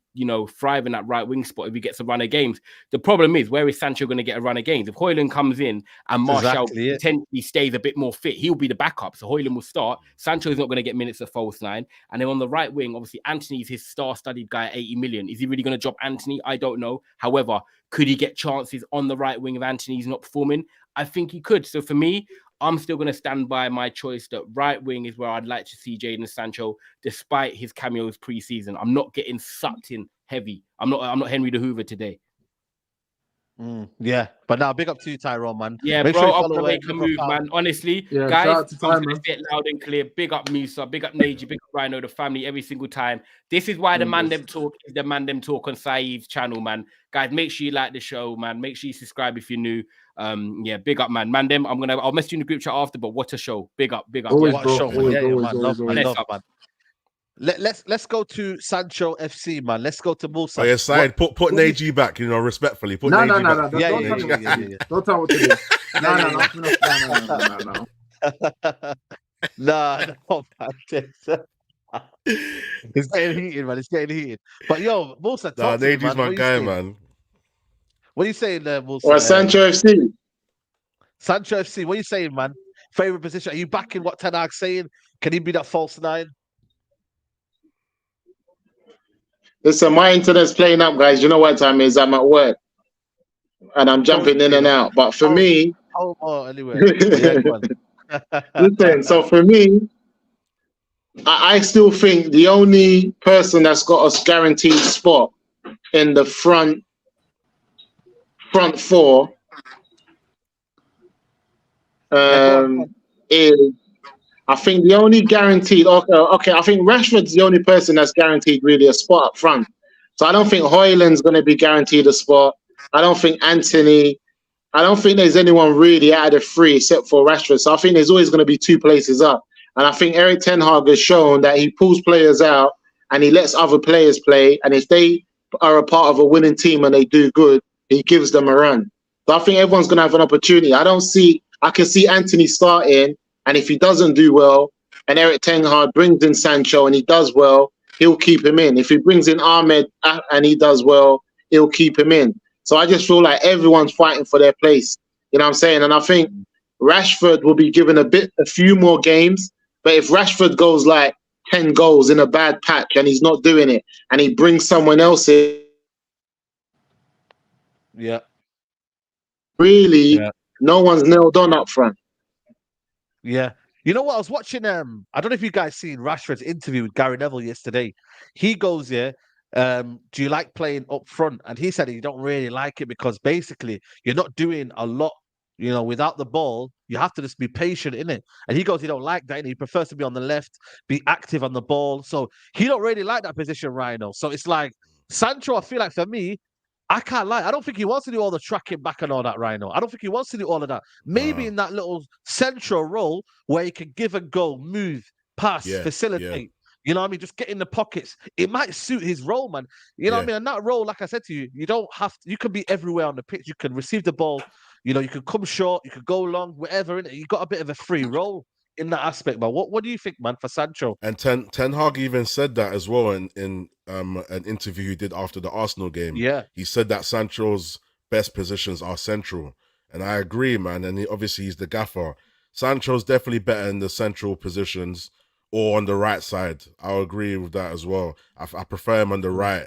thrive in that right wing spot if he gets a run of games. The problem is, where is Sancho going to get a run of games? If Hojlund comes in and Martial potentially stays a bit more fit, he'll be the backup. So Hojlund will start. Sancho is not going to get minutes at false nine. And then on the right wing, obviously, Anthony's his star-studded guy at 80 million. Is he really going to drop Anthony? I don't know. However, could he get chances on the right wing if Anthony's not performing? I think he could. So for me, I'm still going to stand by my choice that right wing is where I'd like to see Jadon Sancho, despite his cameos pre-season. I'm not getting sucked in heavy. I'm not Henry the Hoover today. Yeah, but now big up to you, Tyrone, man. Yeah, Make bro, sure I'm gonna make a move, man. Honestly, guys, I'm gonna say it loud and clear. Big up Musa, big up Neji, big up Rhino, the family every single time. This is why the Mandem Talk is the Mandem Talk on Saeed's channel, man. Guys, make sure you like the show, man. Make sure you subscribe if you're new. Yeah, big up, man. Mandem, I'll message you in the group chat after, but what a show. Big up. Always, what bro. a show, man. Always, Love, man. Let's go to Sancho FC, man. Let's go to Musa. Oh, yeah, side. Put Neji back, respectfully. Put Neji back. Yeah. Don't tell what to do. No, man. It's getting heated, man. It's getting heated. But yo, Musa, Neji's my guy, man. What are you saying there, Musa? Or Sancho FC. Sancho FC, what are you saying, man? Favorite position? Are you backing what Ten Hag's saying? Can he be that false nine? Listen, my internet's playing up, guys. You know what time it is? I'm at work. And I'm jumping in and out. But for me... anyway. Listen, so for me, I still think the only person that's got a guaranteed spot in the front 4 is, I think the only guaranteed, okay, I think Rashford's the only person that's guaranteed really a spot up front. So I don't think Hojlund's going to be guaranteed a spot. I don't think Anthony I don't think there's anyone really out of the three except for Rashford. So I think there's always going to be two places up. And I think Erik ten Hag has shown that he pulls players out and he lets other players play. And if they are a part of a winning team and they do good, he gives them a run. So I think everyone's going to have an opportunity. I can see Anthony starting, and if he doesn't do well, and Erik ten Hag brings in Sancho and he does well, he'll keep him in. If he brings in Ahmed and he does well, he'll keep him in. So I just feel like everyone's fighting for their place. You know what I'm saying? And I think Rashford will be given a few more games. But if Rashford goes like 10 goals in a bad patch and he's not doing it, and he brings someone else in, really, no one's nailed on up front. Yeah. You know what? I was watching, I don't know if you guys seen Rashford's interview with Gary Neville yesterday. He goes, do you like playing up front? And he said he don't really like it because basically you're not doing a lot, without the ball. You have to just be patient in it. And he goes, he don't like that. And he prefers to be on the left, be active on the ball. So he don't really like that position right now. So it's like Sancho, I feel like for me, I can't lie. I don't think he wants to do all the tracking back and all that right now. I don't think he wants to do all of that. Maybe in that little central role where he can give and go, move, pass, facilitate. You know what I mean? Just get in the pockets. It might suit his role, man. You know what I mean? And that role, like I said to you, you don't have to, you can be everywhere on the pitch. You can receive the ball. You can come short. You could go long, whatever. You got a bit of a free role in that aspect, man. What do you think, man, for Sancho? And Ten Hag even said that as well in an interview he did after the Arsenal game. Yeah, he said that Sancho's best positions are central, and I agree, man. And obviously he's the gaffer. Sancho's definitely better in the central positions or on the right side. I'll agree with that as well. I prefer him on the right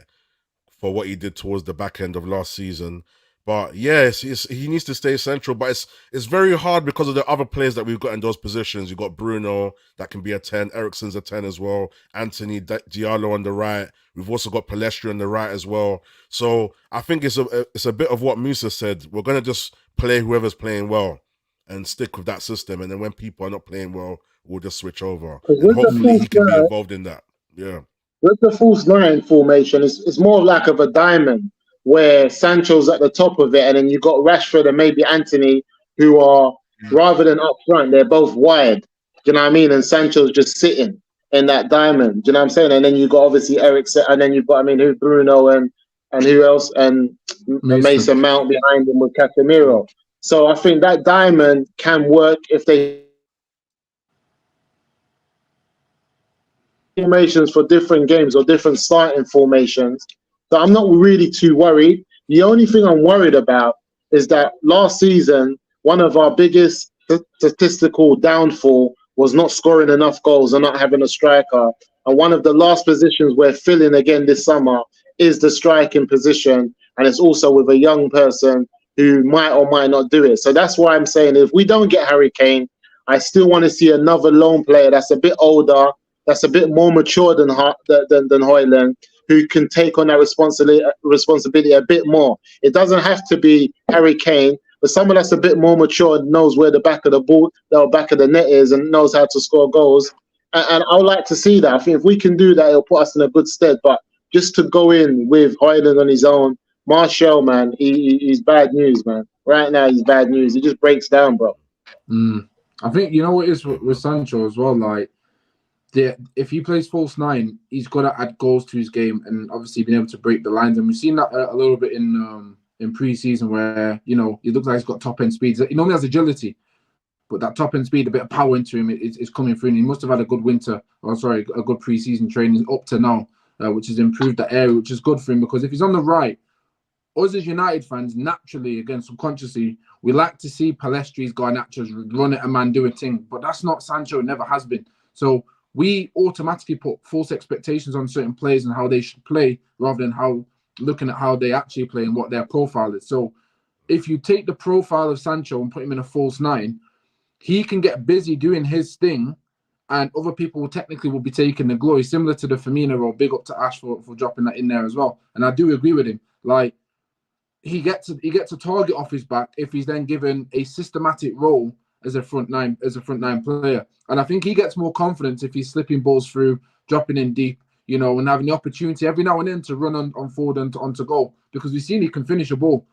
for what he did towards the back end of last season. But yes, he needs to stay central. But it's very hard because of the other players that we've got in those positions. You've got Bruno, that can be a 10. Eriksen's a 10 as well. Anthony Diallo on the right. We've also got Palestri on the right as well. So I think it's a bit of what Musa said. We're going to just play whoever's playing well and stick with that system. And then when people are not playing well, we'll just switch over. And hopefully he can be involved in that. Yeah. With the false nine formation, it's more like of a diamond, where Sancho's at the top of it, and then you've got Rashford and maybe Anthony, who are, rather than up front, they're both wide. Do you know what I mean? And Sancho's just sitting in that diamond. Do you know what I'm saying? And then you've got obviously Eriksen, and then you've got, who Bruno and who else? And Mason Mount behind him with Casemiro. So I think that diamond can work if they formations for different games or different starting formations. So I'm not really too worried. The only thing I'm worried about is that last season, one of our biggest statistical downfall was not scoring enough goals and not having a striker. And one of the last positions we're filling again this summer is the striking position. And it's also with a young person who might or might not do it. So that's why I'm saying if we don't get Harry Kane, I still want to see another lone player that's a bit older, that's a bit more mature than Hojlund, who can take on that responsibility a bit more. It doesn't have to be Harry Kane, but someone that's a bit more mature and knows where the back of the ball, the back of the net is, and knows how to score goals. And I would like to see that. I think if we can do that, it'll put us in a good stead. But just to go in with Hojlund on his own, Martial, man, he's bad news, man. Right now, he's bad news. He just breaks down, bro. I think, you know what it is with Sancho as well, like, if he plays false nine, he's got to add goals to his game and obviously being able to break the lines. And we've seen that a little bit in pre-season where, he looks like he's got top-end speed. He normally has agility, but that top-end speed, a bit of power into him is coming through. And he must have had a good a good pre-season training up to now, which has improved that area, which is good for him because if he's on the right, us as United fans, naturally, again, subconsciously, we like to see Palestri's Garnachos run at a man, do a thing. But that's not Sancho, it never has been. So we automatically put false expectations on certain players and how they should play rather than looking at how they actually play and what their profile is. So if you take the profile of Sancho and put him in a false nine, he can get busy doing his thing and other people will be taking the glory, similar to the Firmino role. Big up to Ash for dropping that in there as well. And I do agree with him. Like, he gets a target off his back if he's then given a systematic role as a front nine player. And I think he gets more confidence if he's slipping balls through, dropping in deep, and having the opportunity every now and then to run on forward and onto goal. Because we've seen he can finish a ball.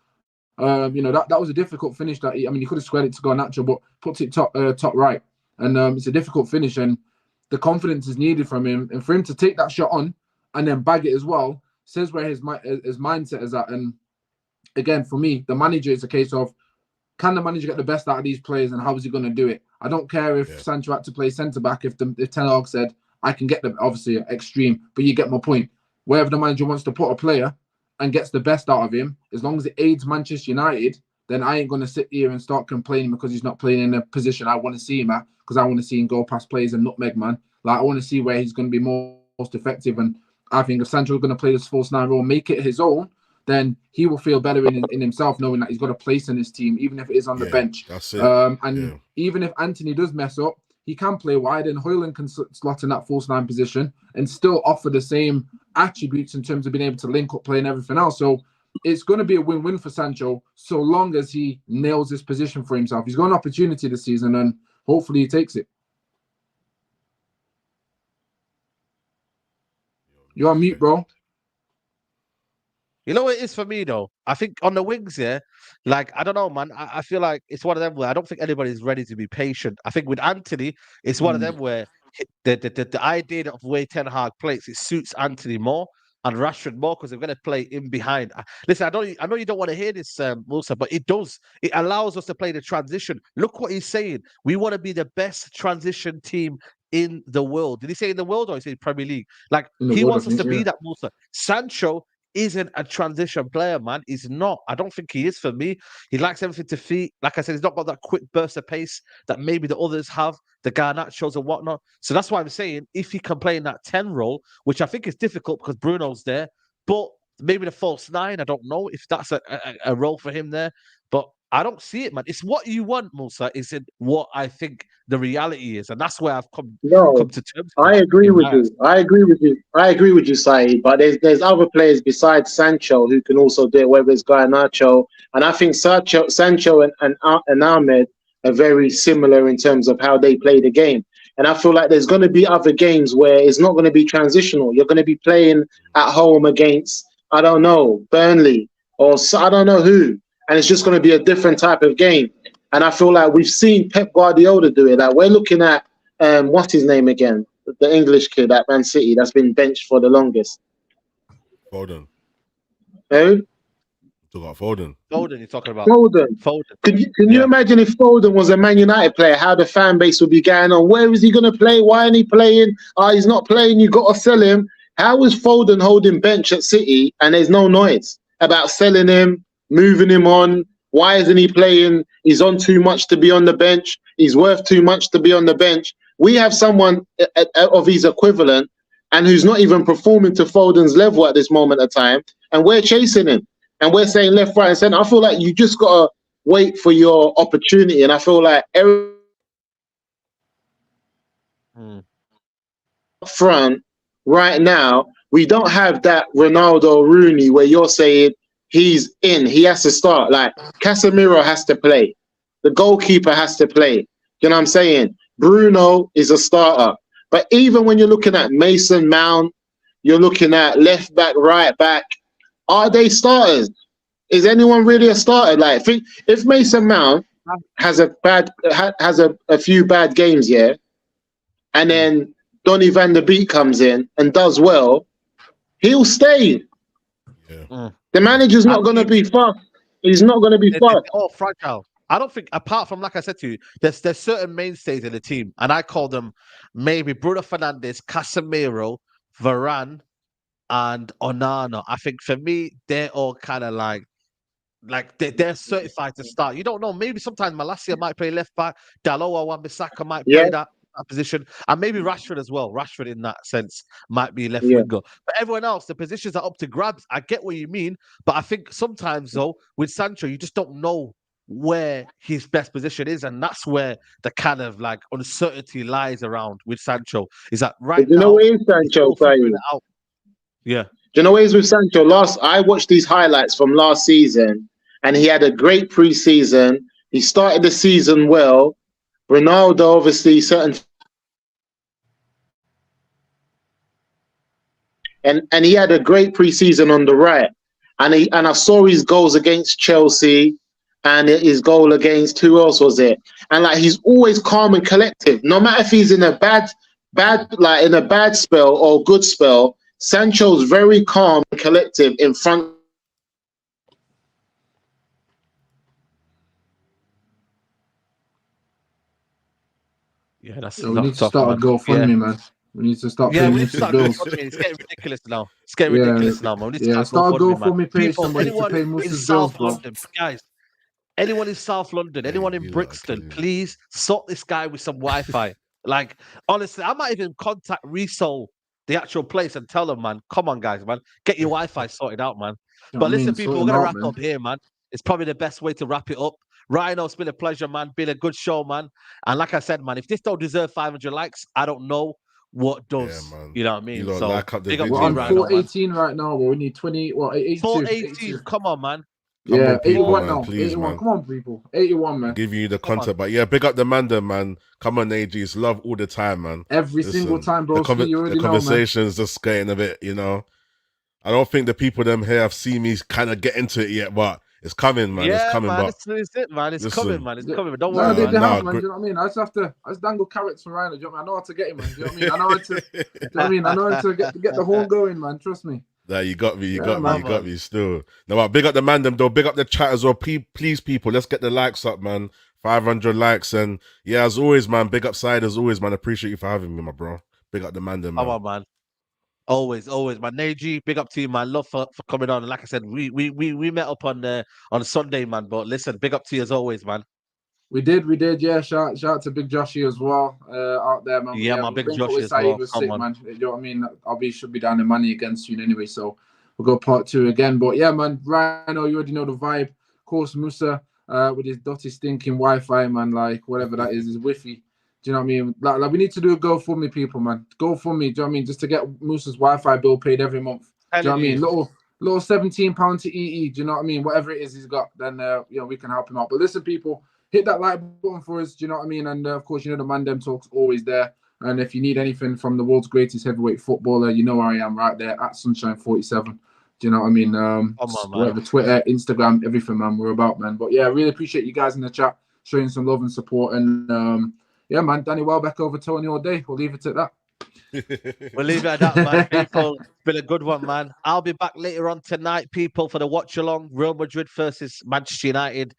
That was a difficult finish. He could have squared it to Garnacho, but puts it top right, and it's a difficult finish, and the confidence is needed from him, and for him to take that shot on and then bag it as well says where his mindset is at. And again, for me, the manager is a case of, can the manager get the best out of these players, and how is he going to do it? I don't care if Sancho had to play centre back. If Ten Hag said I can get them, obviously extreme, but you get my point. Wherever the manager wants to put a player and gets the best out of him, as long as it aids Manchester United, then I ain't going to sit here and start complaining because he's not playing in a position I want to see him at, because I want to see him go past players and nutmeg, man. Like, I want to see where he's going to be most effective. And I think if Sancho is going to play this false nine role, make it his own, then he will feel better in himself, knowing that he's got a place in his team, even if it is on the bench. That's it. Even if Anthony does mess up, he can play wide, and Hojlund can slot in that false nine position and still offer the same attributes in terms of being able to link up play and everything else. So it's going to be a win-win for Sancho, so long as he nails this position for himself. He's got an opportunity this season, and hopefully he takes it. You're on mute, bro. You know what it is for me, though? I think on the wings, I don't know, man. I feel like it's one of them where I don't think anybody's ready to be patient. I think with Anthony, it's one of them where the idea of way Ten Hag plays, it suits Anthony more and Rashford more, because they're going to play in behind. Listen, I know you don't want to hear this, Musa, but it does. It allows us to play the transition. Look what he's saying. We want to be the best transition team in the world. Did he say in the world, or he said Premier League? Like, he wants us to be that, Musa. Sancho isn't a transition player, man. He's not. I don't think he is for me. He likes everything to feet. Like I said, he's not got that quick burst of pace that maybe the others have, the Garnachos and whatnot. So that's why I'm saying, if he can play in that 10 role, which I think is difficult because Bruno's there, but maybe the false 9, I don't know if that's a role for him there. But I don't see it, man. It's what you want, Musa, is it what I think the reality is. And that's where I've come to terms with. I agree with you. I agree with you, Saeed. But there's other players besides Sancho who can also do it, whether it's Garnacho. And I think Sancho and Ahmed are very similar in terms of how they play the game. And I feel like there's going to be other games where it's not going to be transitional. You're going to be playing at home against, I don't know, Burnley or I don't know who. And it's just going to be a different type of game. And I feel like we've seen Pep Guardiola do it. Like, we're looking at, what's his name again? The English kid at Man City that's been benched for the longest. Foden. Who? Foden. Foden, you're talking about. Foden. Can you imagine if Foden was a Man United player, how the fan base would be going on? Where is he going to play? Why isn't he playing? He's not playing. You got to sell him. How is Foden holding bench at City and there's no noise about selling him, moving him on? Why isn't he playing? He's on too much to be on the bench. He's worth too much to be on the bench. We have someone of his equivalent and who's not even performing to Foden's level at this moment of time, and we're chasing him. And we're saying left, right, and centre. I feel like you just got to wait for your opportunity. And I feel like up front right now, we don't have that Ronaldo Rooney where you're saying, he's in. He has to start. Like, Casemiro has to play. The goalkeeper has to play. You know what I'm saying? Bruno is a starter. But even when you're looking at Mason Mount, you're looking at left back, right back, are they starters? Is anyone really a starter? Like, if Mason Mount has a few bad games, and then Donny van der Beek comes in and does well, he'll stay. Yeah. The manager's not going to be fast. He's not going to be fast. They're all fragile. I don't think, apart from, like I said to you, there's certain mainstays in the team, and I call them maybe Bruno Fernandes, Casemiro, Varane, and Onana. I think for me, they're all kind of like they're certified to start. You don't know. Maybe sometimes Malacia might play left back. Dalot or Wan-Bissaka might play that position, and maybe Rashford as well. Rashford in that sense might be left winger. But everyone else, the positions are up to grabs. I get what you mean, but I think sometimes though with Sancho, you just don't know where his best position is, and that's where the kind of like uncertainty lies around with Sancho. Is that right? You know where is Sancho? Yeah. Do you know what it is with Sancho? I watched these highlights from last season, and he had a great pre-season. He started the season well. Ronaldo, obviously, and he had a great pre-season on the right. and I saw his goals against Chelsea, and his goal against who else was it? And like he's always calm and collective, no matter if he's in a bad spell or good spell. Sancho's very calm and collective in front. Yeah, that's So we need to start a GoFundMe, man. We need to start paying Mrs. bills. It's getting ridiculous now. It's getting ridiculous now, man. We need to start a GoFundMe GoFundMe page People, somebody to pay in Mrs. bills, South bro. London, guys. Anyone in South London, anyone in Brixton, please sort this guy with some Wi-Fi. Like, honestly, I might even contact Resole, the actual place, and tell them, man, come on, guys, man, get your Wi-Fi sorted out, man. But listen, people, we're going to wrap up here, man. It's probably the best way to wrap it up. Rhino, it's been a pleasure, man. Been a good show, man. And like I said, man, if this don't deserve 500 likes, I don't know what does. Yeah, man. You know what I mean? So like up the we're on 418 right now, but we need 20. Well, 82. 418. Come on, man. Yeah, 81 man, now. please, 81. man. Come on, people. 81, man. Giving you the content, but yeah, big up the Mandem, man. Come on, AGs, love all the time, man. Every single time, bro. The conversation's just getting a bit, you know. I don't think the people them here have seen me kind of get into it yet, but it's coming, man. Yeah, it's coming, man. but It's it, man. It's coming, man. It's coming. Don't No, worry, they man. have, man. Do you know what I mean? I just dangle carrots from Rhino. Do you know what I mean? I know how to get him, man. Do you know what I mean? I know how to. Do you know what I mean? I know how to get the horn going, man. Trust me. Nah, you got me. You got me still. No, but big up the Mandem, though. Big up the chat as well. Please, people, let's get the likes up, man. 500 likes, and yeah, as always, man. Big up Side as always, man. Appreciate you for having me, my bro. Big up the Mandem, man. Come on, man. Always, man. Neji, big up to you, man. Love for coming on. And like I said, we met up on Sunday, man. But listen, big up to you as always, man. We did. Yeah. Shout out to Big Joshy as well out there, man. Yeah, my Big Joshy as well. Was sick, man. You know what I mean? Should be down in money again soon anyway. So we'll go part 2 again. But yeah, man. Rhino, you already know the vibe. Of course, Musa with his dirty stinking Wi-Fi, man. Like whatever that is Wi-Fi. Do you know what I mean? Like we need to do a GoFundMe, people, man. GoFundMe, do you know what I mean? Just to get Musa's Wi-Fi bill paid every month. Do you know what I mean? Little £17 to EE. Do you know what I mean? Whatever it is he's got, then we can help him out. But listen, people, hit that like button for us. Do you know what I mean? And of course, you know the Mandem Talk's always there. And if you need anything from the world's greatest heavyweight footballer, you know where I am right there at Sunshine47. Do you know what I mean? Whatever, Twitter, Instagram, everything, man. We're about, man. But yeah, I really appreciate you guys in the chat showing some love and support. And yeah, man, Danny Welbeck over Toney all day. We'll leave it at that. We'll leave it at that, man. People, it's been a good one, man. I'll be back later on tonight, people, for the watch along. Real Madrid versus Manchester United.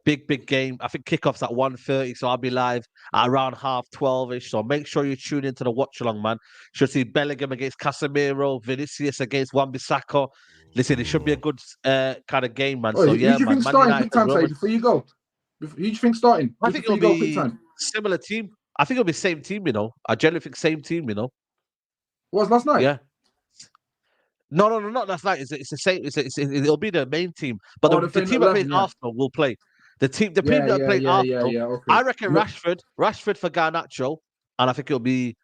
Big game. I think kickoff's at 1:30, so I'll be live at around 12:30ish. So make sure you tune into the watch along, man. Should see Bellingham against Casemiro, Vinicius against Wan-Bissaka. Listen, it should be a good kind of game, man. Oh, so yeah, who do you man. think starting quick time, Said, before you go? Who do you think starting? I think it'll be similar team. I think it'll be same team, you know. I generally think same team, you know. What was last night? Yeah. No, not last night. It's the same. It'll be the main team, but the team that plays Arsenal will play. The team that plays Arsenal. Okay. I reckon Rashford for Garnacho, and I think it'll be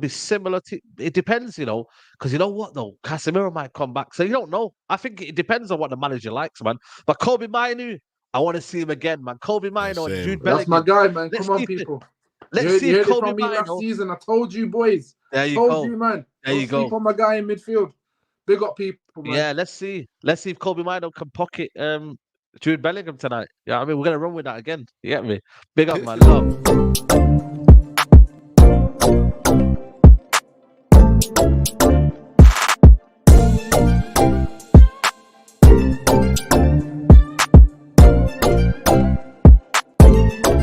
similar to. It depends, you know, because you know what though, Casemiro might come back, so you don't know. I think it depends on what the manager likes, man. But Kobe Mainu, I want to see him again, man. Kobe Mainu and Jude Bellingham. That's my guy, man. Come on, people. Let's see if Kobe Mainu. Last season, I told you, boys. There you go. Man. There you go. Sleep on my guy in midfield. Big up, people. Man. Yeah, let's see if Kobe Mainu can pocket Jude Bellingham tonight. Yeah, I mean, we're gonna run with that again. You get me? Big up, man. Love.